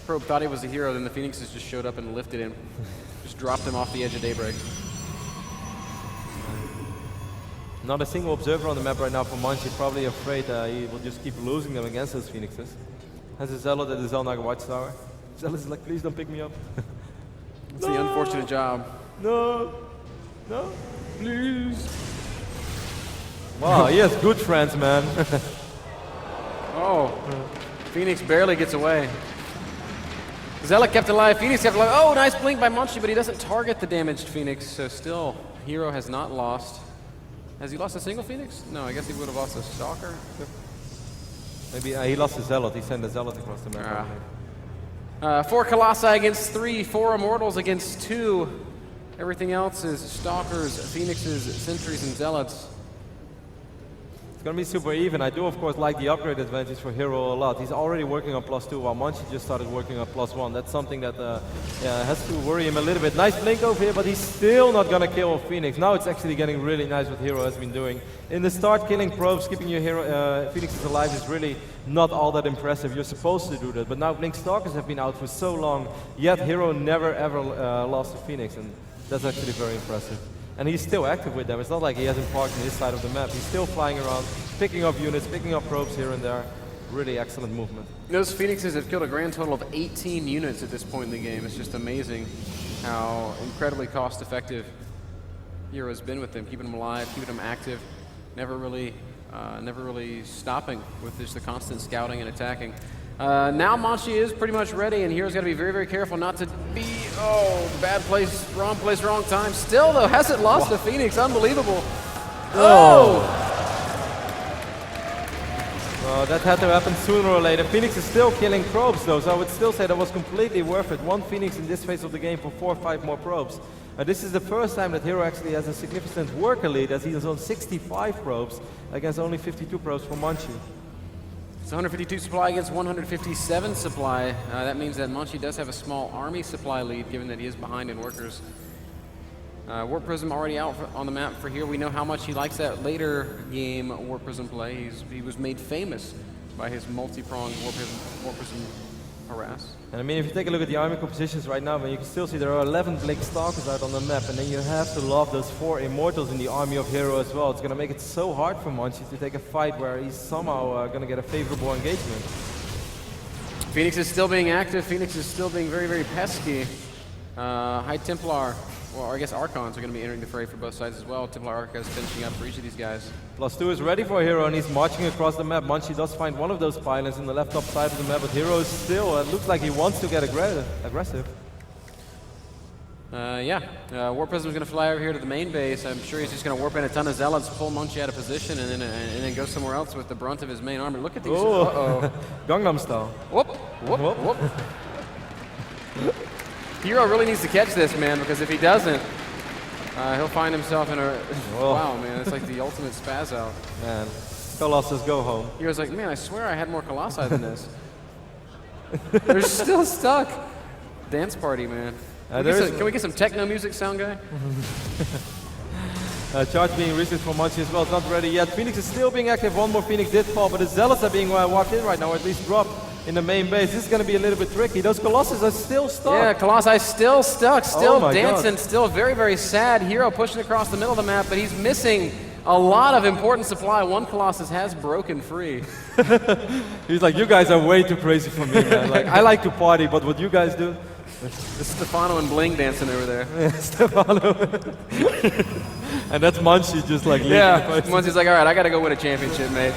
Probe thought he was a hero, then the Phoenixes just showed up and lifted him. Just dropped him off the edge of daybreak. Not a single observer on the map right now for Monchi, probably afraid he will just keep losing them against those Phoenixes. Has a Zealot at the Zelnaga Watchtower. Zealot is like, please don't pick me up. It's the unfortunate job. No, no, please. Wow, he has good friends, man. Oh. Phoenix barely gets away. Zealot kept alive, Phoenix kept alive. Oh, nice blink by Monchi, but he doesn't target the damaged Phoenix, so still, Hero has not lost. Has he lost a single Phoenix? No, I guess he would have lost a Stalker. Maybe he lost a Zealot. He sent a Zealot across the map. 4 Colossi against 3, 4 Immortals against 2. Everything else is Stalkers, Phoenixes, Sentries, and Zealots. It's going to be super even. I do, of course, like the upgrade advantage for Hero a lot. He's already working on +2, while Monchi just started working on +1. That's something that has to worry him a little bit. Nice blink over here, but he's still not going to kill Phoenix. Now it's actually getting really nice what Hero has been doing. In the start, killing probes, keeping your Phoenixes alive is really not all that impressive. You're supposed to do that, but now Blink Stalkers have been out for so long, yet Hero never ever lost a Phoenix, and that's actually very impressive. And he's still active with them. It's not like he hasn't parked on his side of the map. He's still flying around, picking up units, picking up probes here and there. Really excellent movement. Those Phoenixes have killed a grand total of 18 units at this point in the game. It's just amazing how incredibly cost-effective Hero's been with them, keeping them alive, keeping them active, never really stopping with just the constant scouting and attacking. Now Monchi is pretty much ready, and Hero's got to be very, very careful not to be, bad place, wrong time. Still, though, hasn't lost a Phoenix. Unbelievable. That had to happen sooner or later. Phoenix is still killing probes, though, so I would still say that was completely worth it. 1 Phoenix in this phase of the game for 4 or 5 more probes. This is the first time that Hero actually has a significant worker lead, as he is on 65 probes against only 52 probes for Monchi. It's 152 supply against 157 supply. That means that Monchi does have a small army supply lead, given that he is behind in workers. Warp Prism already out on the map for here. We know how much he likes that later game Warp Prism play. He was made famous by his multi-pronged Warp Prism harass. And I mean, if you take a look at the army compositions right now, then you can still see there are 11 Blink Stalkers out on the map, and then you have to love those 4 Immortals in the army of Hero as well. It's going to make it so hard for Monchi to take a fight where he's somehow going to get a favorable engagement. Phoenix is still being active. Phoenix is still being very, very pesky. High Templar, well, I guess Archons are going to be entering the fray for both sides as well. Templar Archons finishing up for each of these guys. +2 is ready for Hero, and he's marching across the map. Monchi does find one of those pylons in the left top side of the map, but Hero is still, it looks like he wants to get aggressive. Warp Prism is going to fly over here to the main base. I'm sure he's just going to warp in a ton of Zealots, pull Monchi out of position, and then go somewhere else with the brunt of his main army. Look at these. Gangnam style. Whoop, whoop, whoop. Hero really needs to catch this, man, because if he doesn't, he'll find himself in a... Wow, man, it's like the ultimate spaz out. Man, Colossus, go home. Hero's like, man, I swear I had more Colossi than this. They're still stuck. Dance party, man. Can we get some techno music, sound guy? Charge being reset for Monchi as well. It's not ready yet. Phoenix is still being active. 1 more Phoenix did fall, but the Zealots are being walked in right now, or at least dropped in the main base. This is going to be a little bit tricky. Those Colossus are still stuck. Yeah, Colossi still stuck, still dancing, still very, very sad. Hero pushing across the middle of the map, but he's missing a lot of important supply. 1 Colossus has broken free. He's like, you guys are way too crazy for me, man. Like, I like to party, but what you guys do? This Stefano and Bling dancing over there. Yeah, Stefano. And that's Monchi just like leaving. Yeah, Monchi's like, all right, I got to go win a championship, mate.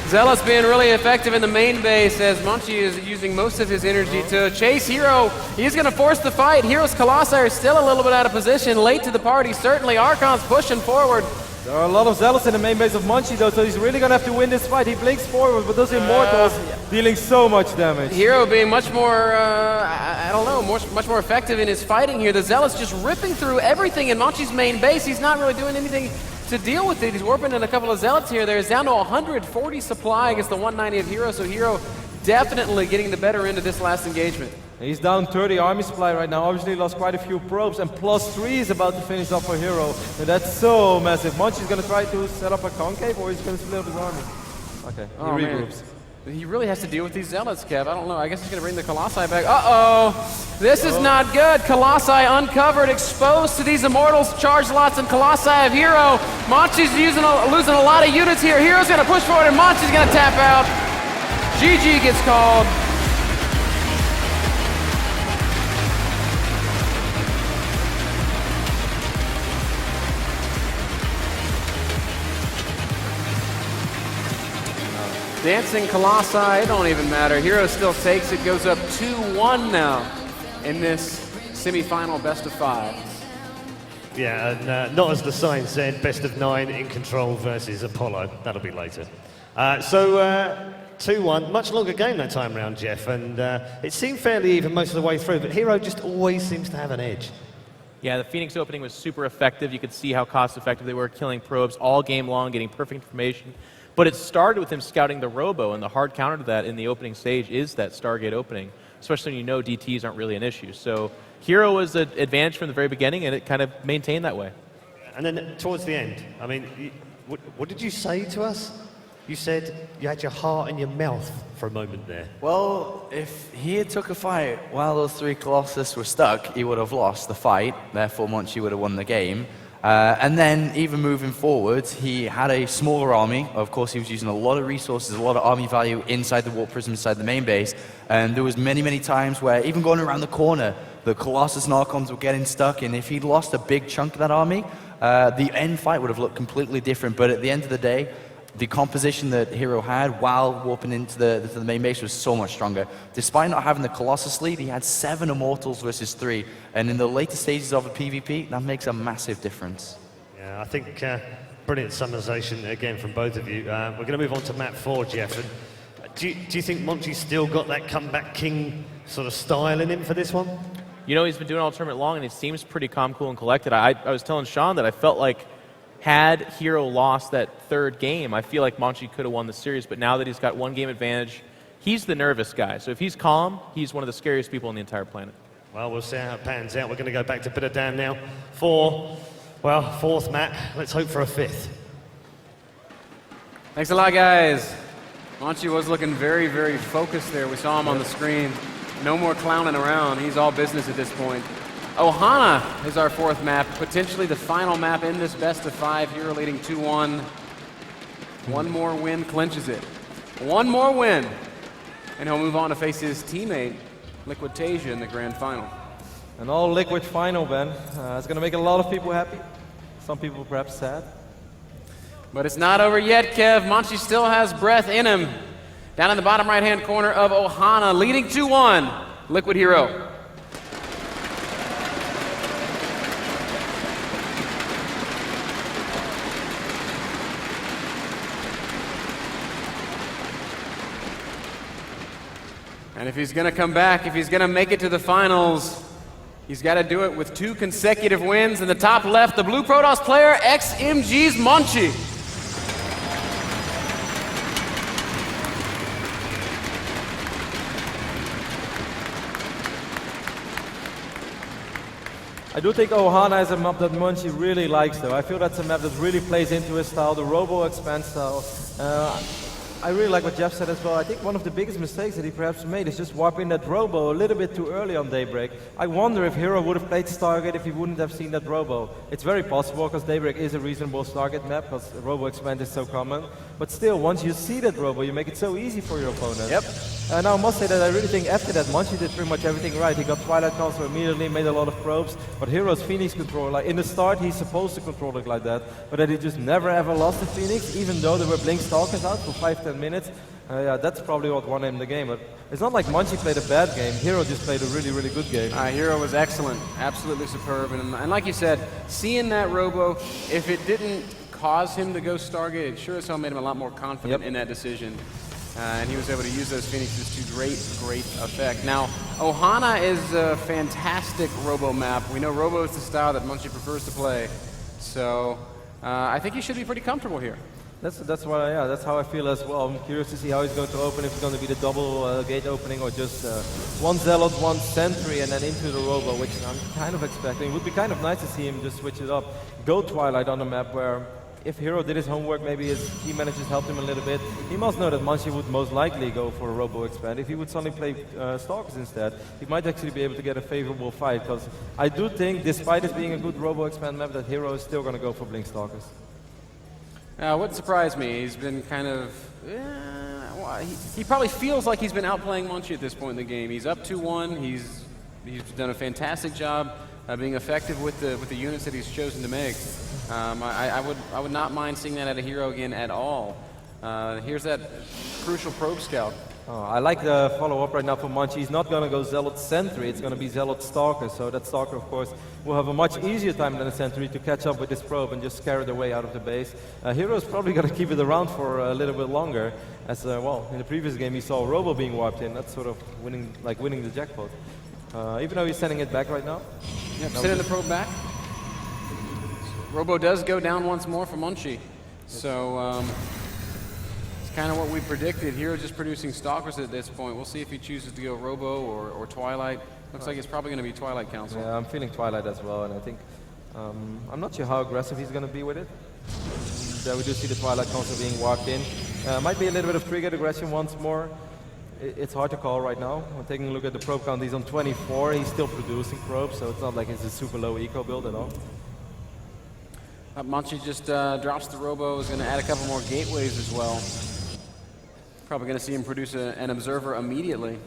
Zealot's being really effective in the main base as Monchi is using most of his energy to chase Hero. He's going to force the fight. Hero's Colossi are still a little bit out of position, late to the party. Certainly Archon's pushing forward. There are a lot of Zealots in the main base of Monchi though, so he's really going to have to win this fight. He blinks forward, but those Immortals dealing so much damage. Hero being much more, much more effective in his fighting here. The Zealots just ripping through everything in Monchi's main base. He's not really doing anything to deal with it. He's warping in a couple of Zealots here. There's down to 140 supply against the 190 of Hero, so Hero definitely getting the better end of this last engagement. He's down 30 army supply right now. Obviously lost quite a few probes, and +3 is about to finish up for Hero. And that's so massive. Monchi's going to try to set up a concave, or he's going to split up his army. Okay, he regroups. Man. He really has to deal with these Zealots, Kev. I don't know. I guess he's going to bring the Colossi back. Uh-oh. This is not good. Colossi uncovered, exposed to these Immortals, charge lots, and Colossi of Hero. Monchi's losing a lot of units here. Hero's going to push forward, and Monchi's going to tap out. GG gets called. Dancing Colossi, it don't even matter. Hero still takes it, goes up 2-1 now in this semi-final best of 5. Yeah, and not as the sign said, best of 9 in control versus Apollo. That'll be later. 2-1, much longer game that time round, Jeff, and it seemed fairly even most of the way through, but Hero just always seems to have an edge. Yeah, the Phoenix opening was super effective. You could see how cost-effective they were, killing probes all game long, getting perfect information. But it started with him scouting the Robo, and the hard counter to that in the opening stage is that Stargate opening, especially when you know DTs aren't really an issue. So Hero was an advantage from the very beginning, and it kind of maintained that way. And then towards the end, I mean, what did you say to us? You said you had your heart in your mouth for a moment there. Well, if he had took a fight while those 3 Colossus were stuck, he would have lost the fight, therefore Monchi would have won the game. And then, even moving forward, he had a smaller army. Of course, he was using a lot of resources, a lot of army value inside the Warp Prism, inside the main base. And there was many, many times where, even going around the corner, the Colossus and Archons were getting stuck. And if he'd lost a big chunk of that army, the end fight would have looked completely different. But at the end of the day, the composition that Hero had while warping into the main base was so much stronger. Despite not having the Colossus lead, he had 7 Immortals versus 3. And in the later stages of a PvP, that makes a massive difference. Yeah, I think brilliant summarization again from both of you. We're going to move on to map 4, Jeff. And do you think Monchi's still got that comeback king sort of style in him for this one? You know, he's been doing all tournament long, and he seems pretty calm, cool, and collected. I was telling Sean that I felt like had Hero lost that 3rd game, I feel like Monchi could have won the series, but now that he's got 1 game advantage, he's the nervous guy. So if he's calm, he's one of the scariest people on the entire planet. Well, we'll see how it pans out. We're going to go back to Bitterdam now for, well, 4th map. Let's hope for a 5th. Thanks a lot, guys. Monchi was looking very, very focused there. We saw him on the screen. No more clowning around. He's all business at this point. Ohana is our 4th map, potentially the final map in this best of 5. Hero leading 2-1. 1 more win clinches it. 1 more win, and he'll move on to face his teammate, Liquid Tasia, in the grand final. An all Liquid final, Ben. It's going to make a lot of people happy. Some people perhaps sad. But it's not over yet, Kev. Monchi still has breath in him. Down in the bottom right-hand corner of Ohana, leading 2-1, Liquid Hero. And if he's going to come back, if he's going to make it to the finals, he's got to do it with 2 consecutive wins. In the top left, the Blue Protoss player, XMG's Monchi. I do think Ohana is a map that Monchi really likes, though. I feel that's a map that really plays into his style, the robo-expand style. I really like what Jeff said as well. I think one of the biggest mistakes that he perhaps made is just warping that Robo a little bit too early on Daybreak. I wonder if Hero would have played Stargate if he wouldn't have seen that Robo. It's very possible because Daybreak is a reasonable Stargate map because Robo Expand is so common. But still, once you see that Robo, you make it so easy for your opponent. Yep. Now I must say that I really think after that, Monchi did pretty much everything right. He got Twilight Console immediately, made a lot of probes. But Hero's Phoenix control, like in the start, he's supposed to control it like that. But that he just never ever lost the Phoenix, even though there were Blink Stalkers out for 5-10 minutes. Yeah, that's probably what won him the game. But it's not like Monchi played a bad game. Hero just played a really, really good game. Hero was excellent, absolutely superb. And like you said, seeing that Robo, if it didn't cause him to go Stargate, it sure as hell made him a lot more confident in that decision. And he was able to use those Phoenixes to great effect. Now, Ohana is a fantastic Robo map. We know Robo is the style that Monchi prefers to play. So I think he should be pretty comfortable here. That's how I feel as well. I'm curious to see how he's going to open, if it's going to be the double gate opening or just 1 Zealot, 1 Sentry and then into the Robo, which I'm kind of expecting. It would be kind of nice to see him just switch it up. Go Twilight on the map where if Hero did his homework, maybe his team managers helped him a little bit. He must know that Monchi would most likely go for a Robo Expand. If he would suddenly play Stalkers instead, he might actually be able to get a favorable fight, because I do think, despite it being a good Robo Expand map, that Hero is still going to go for Blink Stalkers. Wouldn't surprise me. He's been kind of... he probably feels like he's been outplaying Monchi at this point in the game. He's up 2-1. He's done a fantastic job being effective with the units that he's chosen to make. I would not mind seeing that at a Hero again at all. Here's that crucial probe scout. Oh, I like the follow-up right now for Monchi. He's not going to go Zealot Sentry, it's going to be Zealot Stalker. So that Stalker, of course, will have a much easier time than a Sentry to catch up with this probe and just scare it away out of the base. Hero is probably going to keep it around for a little bit longer. As well, in the previous game, you saw Robo being warped in. That's sort of winning the jackpot. Even though he's sending it back right now. Yep, sending the probe back. Robo does go down once more for Monchi. So, kind of what we predicted. Hero just producing Stalkers at this point. We'll see if he chooses to go Robo or Twilight. Looks like it's probably going to be Twilight Council. Yeah, I'm feeling Twilight as well, and I think I'm not sure how aggressive he's going to be with it. There we do see the Twilight Council being walked in. Might be a little bit of triggered aggression once more. It's hard to call right now. We're taking a look at the probe count. He's on 24. He's still producing probes, so it's not like it's a super low eco build at all. Monchi just drops the Robo. Is going to add a couple more gateways as well. Probably going to see him produce an observer immediately.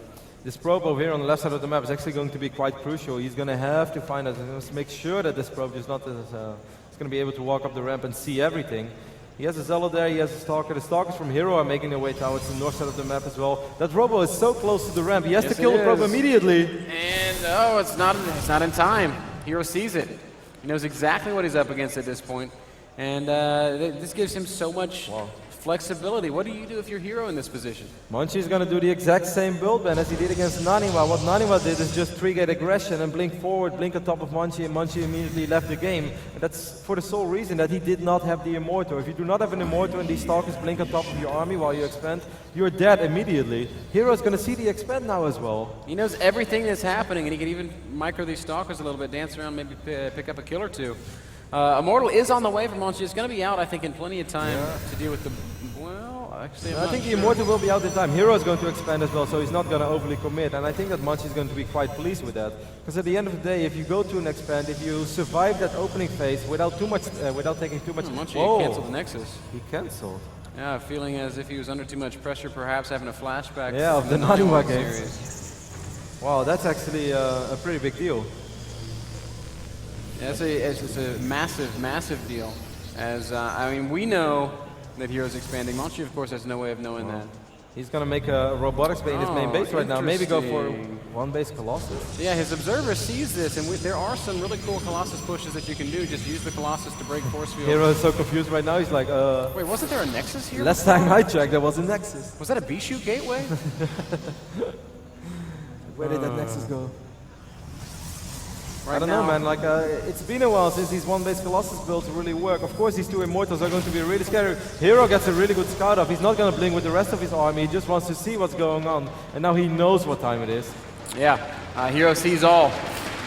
This probe over here on the left side of the map is actually going to be quite crucial. He's going to have to find us and make sure that this probe is not he's going to be able to walk up the ramp and see everything. He has a Zealot there, he has a Stalker. The Stalkers from Hero are making their way towards the north side of the map as well. That Robo is so close to the ramp, he has to kill the probe immediately. And oh, it's not in time. Hero sees it. He knows exactly what he's up against at this point. And this gives him so much flexibility. What do you do if you're Hero in this position? Monchi is going to do the exact same build ban as he did against Naniwa. What Naniwa did is just 3-gate aggression and blink forward, blink on top of Monchi, and Monchi immediately left the game. And that's for the sole reason that he did not have the Immortal. If you do not have an Immortal and these Stalkers blink on top of your army while you expand, you're dead immediately. Hero is going to see the expand now as well. He knows everything that's happening, and he can even micro these Stalkers a little bit, dance around, maybe pick up a kill or two. Immortal is on the way for Monchi. It's going to be out, I think, in plenty of time to deal with the... Well, actually, I think the Immortal will be out in time. Hero is going to expand as well, so he's not going to overly commit. And I think that Monchi is going to be quite pleased with that. Because at the end of the day, if you go to an expand, if you survive that opening phase without taking too much... Monchi canceled the Nexus. He canceled. Yeah, feeling as if he was under too much pressure, perhaps having a flashback of the Naniwa games. Wow, that's actually a pretty big deal. Yeah, it's a massive, massive deal. As I mean, we know that Hero's expanding. Monchi, of course, has no way of knowing that. He's going to make a robotics bay in his main base right now. Maybe go for one base Colossus. Yeah, his observer sees this, and there are some really cool Colossus pushes that you can do. Just use the Colossus to break force field. Hero is so confused right now. He's like, Wait, wasn't there a Nexus here? Last time I checked, there was a Nexus. Was that a B-shoot gateway? Where did that Nexus go? Right I don't know, man. Like, it's been a while since these one-base Colossus builds really work. Of course, these two Immortals are going to be really scary. Hero gets a really good scout off. He's not going to blink with the rest of his army. He just wants to see what's going on. And now he knows what time it is. Yeah, Hero sees all.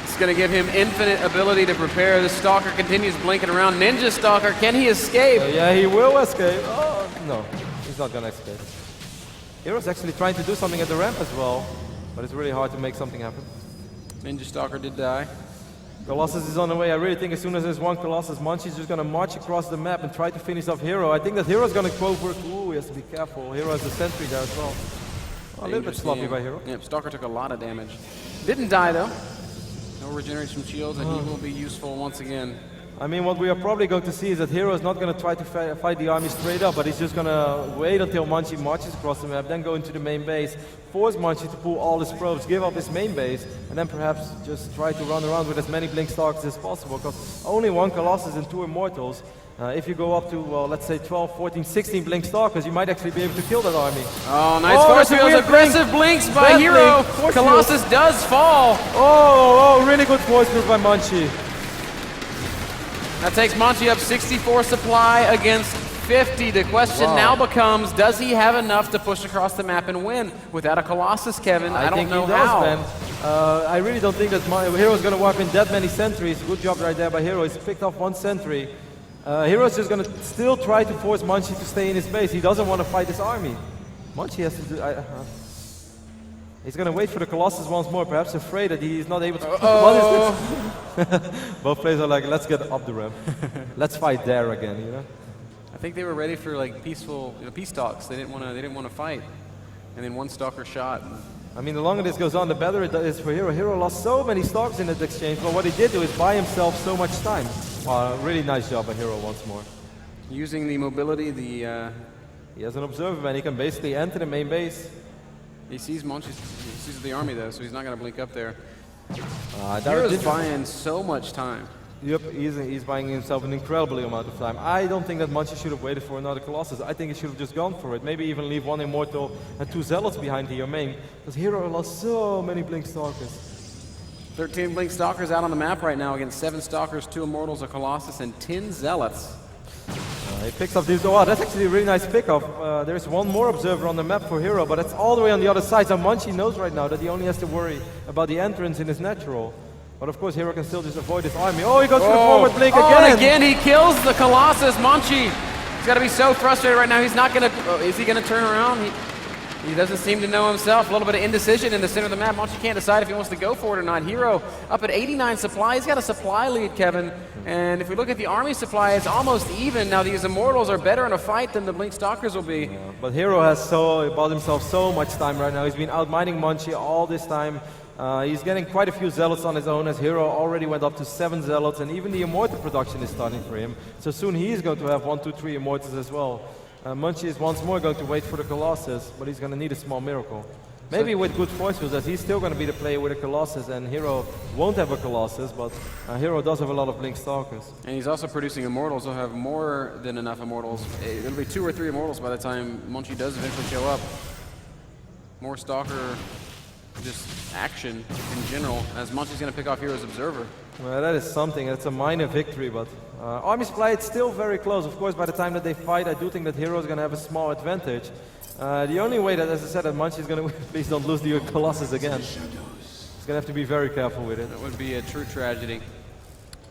It's going to give him infinite ability to prepare. The Stalker continues blinking around. Ninja Stalker, can he escape? Yeah, he will escape. Oh, no, he's not going to escape. Hero's actually trying to do something at the ramp as well. But it's really hard to make something happen. Ninja Stalker did die. Colossus is on the way. I really think as soon as there's one Colossus, Monchi's just going to march across the map and try to finish off Hero. I think that Hero's going to go for... Ooh, he has to be careful. Hero has a sentry there as well. Oh, a little bit sloppy by Hero. Yep, Stalker took a lot of damage. Didn't die, though. No regeneration from shields, and he will be useful once again. I mean, what we are probably going to see is that Hero is not going to try to fight the army straight up, but he's just going to wait until Monchi marches across the map, then go into the main base, force Monchi to pull all his probes, give up his main base, and then perhaps just try to run around with as many Blink Stalkers as possible, because only one Colossus and two Immortals. If you go up to, well, let's say 12, 14, 16 Blink Stalkers, you might actually be able to kill that army. Oh, nice force fields, aggressive blinks by Hero. Colossus does fall. Oh, really good force field by Monchi. That takes Monchi up 64 supply against 50. The question now becomes, does he have enough to push across the map and win? Without a Colossus, Kevin, I don't know how. Man. I really don't think that Hero's going to walk in that many sentries. Good job right there by Hero. He's picked off one sentry. Hero's just going to still try to force Monchi to stay in his base. He doesn't want to fight this army. Monchi has to do... He's going to wait for the Colossus once more, perhaps afraid that he's not able to... What is this? Both players are like, let's get up the ramp. Let's fight there again, you know? I think they were ready for like peaceful, peace talks. They didn't want to fight. And then one Stalker shot. I mean, the longer this goes on, the better it is for Hero. Hero lost so many Stalkers in that exchange, but what he did do is buy himself so much time. Really nice job by Hero once more. Using the mobility, the He has an observer man. He can basically enter the main base. He sees Monchi, he sees the army though, so he's not going to blink up there. Hero's Hero's buying so much time. Yep, he's buying himself an incredible amount of time. I don't think that Monchi should have waited for another Colossus. I think he should have just gone for it. Maybe even leave one Immortal and 2 Zealots behind here main. Because Hero lost so many Blink Stalkers. 13 Blink Stalkers out on the map right now against 7 Stalkers, 2 Immortals, a Colossus, and 10 Zealots. He picks up these. Oh, that's actually a really nice pickup. There's one more Observer on the map for Hero, but it's all the way on the other side. So Monchi knows right now that he only has to worry about the entrance in his natural. But of course, Hero can still just avoid his army. Oh, he goes for the forward blink again. And again, he kills the Colossus. Monchi, he's got to be so frustrated right now. He's not going to, is he going to turn around? He doesn't seem to know himself. A little bit of indecision in the center of the map. Monchi can't decide if he wants to go for it or not. Hero up at 89 supply. He's got a supply lead, Kevin. And if we look at the army supply, it's almost even. Now, these Immortals are better in a fight than the Blink Stalkers will be. Yeah, but Hero has bought himself so much time right now. He's been outmining Monchi all this time. He's getting quite a few Zealots on his own, as Hero already went up to 7 Zealots, and even the Immortal production is starting for him. So soon he's going to have 1, 2, 3 Immortals as well. Monchi is once more going to wait for the Colossus, but he's going to need a small miracle. Maybe with good force fields, as he's still going to be the player with a Colossus, and Hero won't have a Colossus, but Hero does have a lot of Blink Stalkers. And he's also producing Immortals. He'll have more than enough Immortals. It'll be 2 or 3 Immortals by the time Monchi does eventually show up. More Stalker just action in general, as Monchi's going to pick off Hero's Observer. Well, that is something. It's a minor victory, but army supply, it's still very close. Of course, by the time that they fight, I do think that Hero is going to have a small advantage. The only way that, as I said, that Monchi is going to please don't lose the Colossus again. He's going to have to be very careful with it. That would be a true tragedy.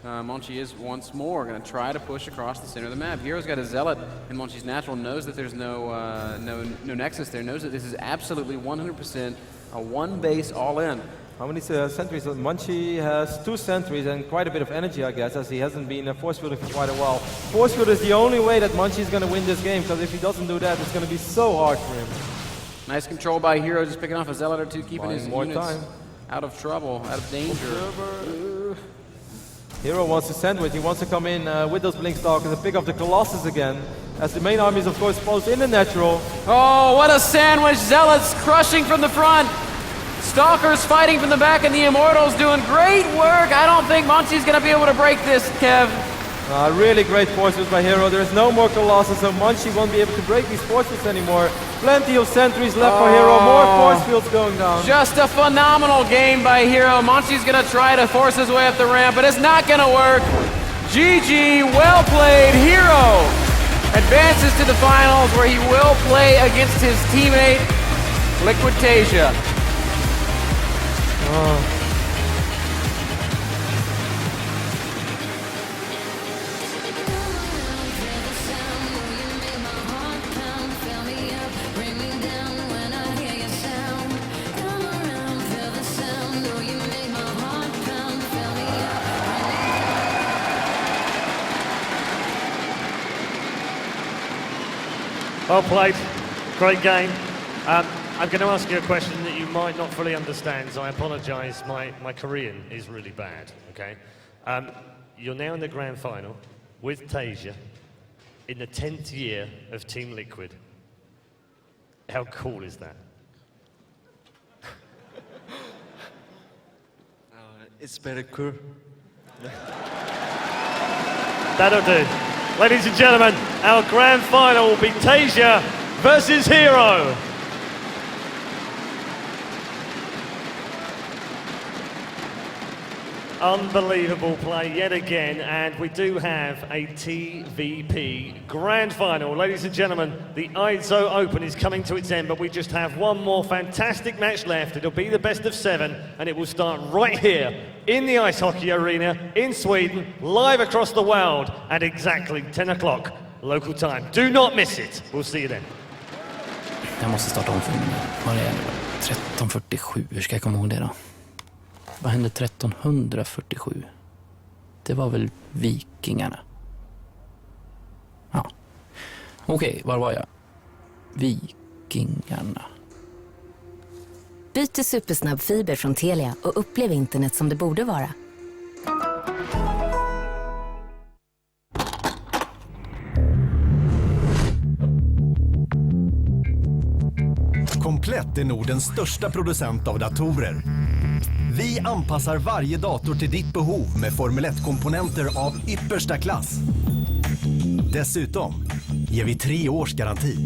Monchi is once more going to try to push across the center of the map. Hero's got a Zealot in Monchi's natural, knows that there's no Nexus there, knows that this is absolutely 100% a 1 base all-in. How many sentries? Monchi has 2 sentries and quite a bit of energy, I guess, as he hasn't been force fielding for quite a while. Force field is the only way that Monchi is going to win this game, because if he doesn't do that, it's going to be so hard for him. Nice control by Hero, just picking off a Zealot or 2, keeping his more units time. out of trouble, out of danger. Hero wants to sandwich. He wants to come in with those Blink Stalkers and pick up the Colossus again, as the main army is, of course, posed in the natural. Oh, what a sandwich! Zealots crushing from the front. Stalkers fighting from the back, and the Immortals doing great work. I don't think Monchi's going to be able to break this, Kev. Really great forces by Hero. There's no more Colossus, so Monchi won't be able to break these forces anymore. Plenty of sentries left for Hero. More force fields going down. Just a phenomenal game by Hero. Monchi's going to try to force his way up the ramp, but it's not going to work. GG, well played. Hero advances to the finals, where he will play against his teammate, Liquid Tasia. Well played. Great game. I'm going to ask you a question that you might not fully understand, so I apologise. My Korean is really bad, okay? You're now in the grand final with Tasia in the 10th year of Team Liquid. How cool is that? It's very cool. That'll do. Ladies and gentlemen, our grand final will be Tasia versus Hero. Unbelievable play yet again, and we do have a TVP Grand Final. Ladies and gentlemen, the Eizo Open is coming to its end, but we just have one more fantastic match left. It'll be the best of 7, and it will start right here in the ice hockey arena in Sweden, live across the world at exactly 10 o'clock local time. Do not miss it. We'll see you then. Jag måste starta om för mig. Vad är det nu? 1347, hur ska jag komma ihåg det då? Vad hände 1347? Det var väl vikingarna? Ja. Okej, var var jag? Vikingarna. Byt till supersnabb fiber från Telia och upplev internet som det borde vara. Formel 1 är Nordens största producent av datorer. Vi anpassar varje dator till ditt behov med Formel 1-komponenter av yppersta klass. Dessutom ger vi 3 års garanti.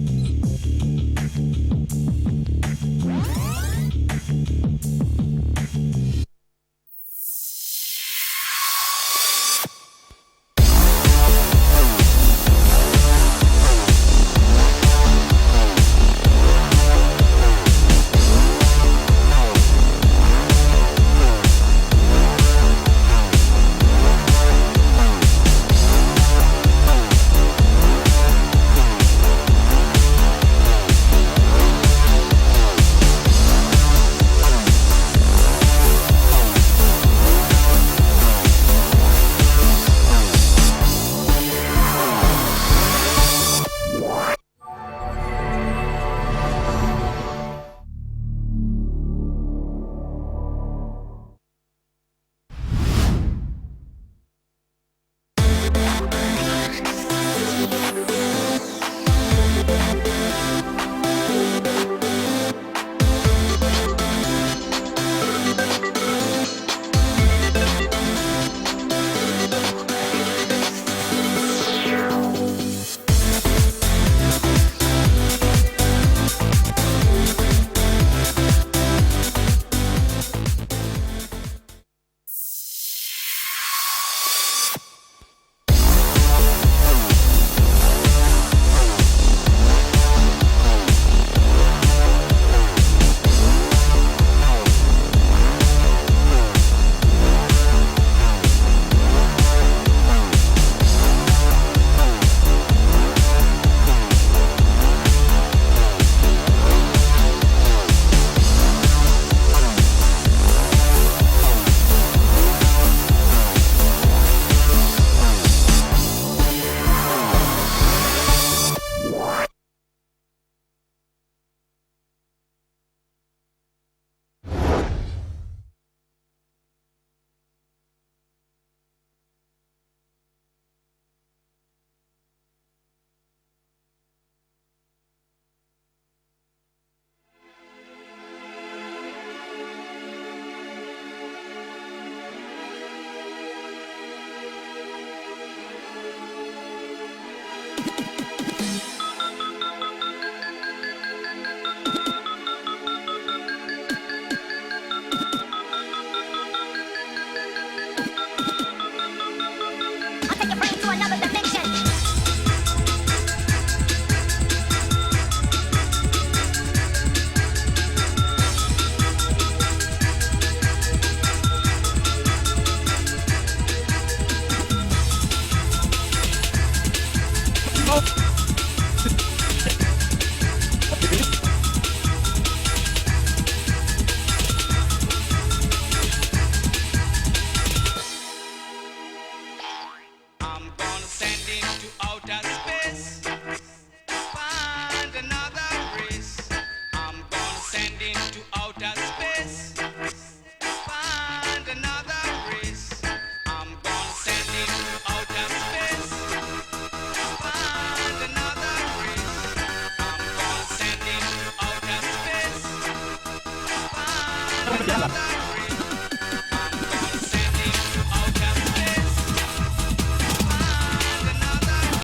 Jävlar.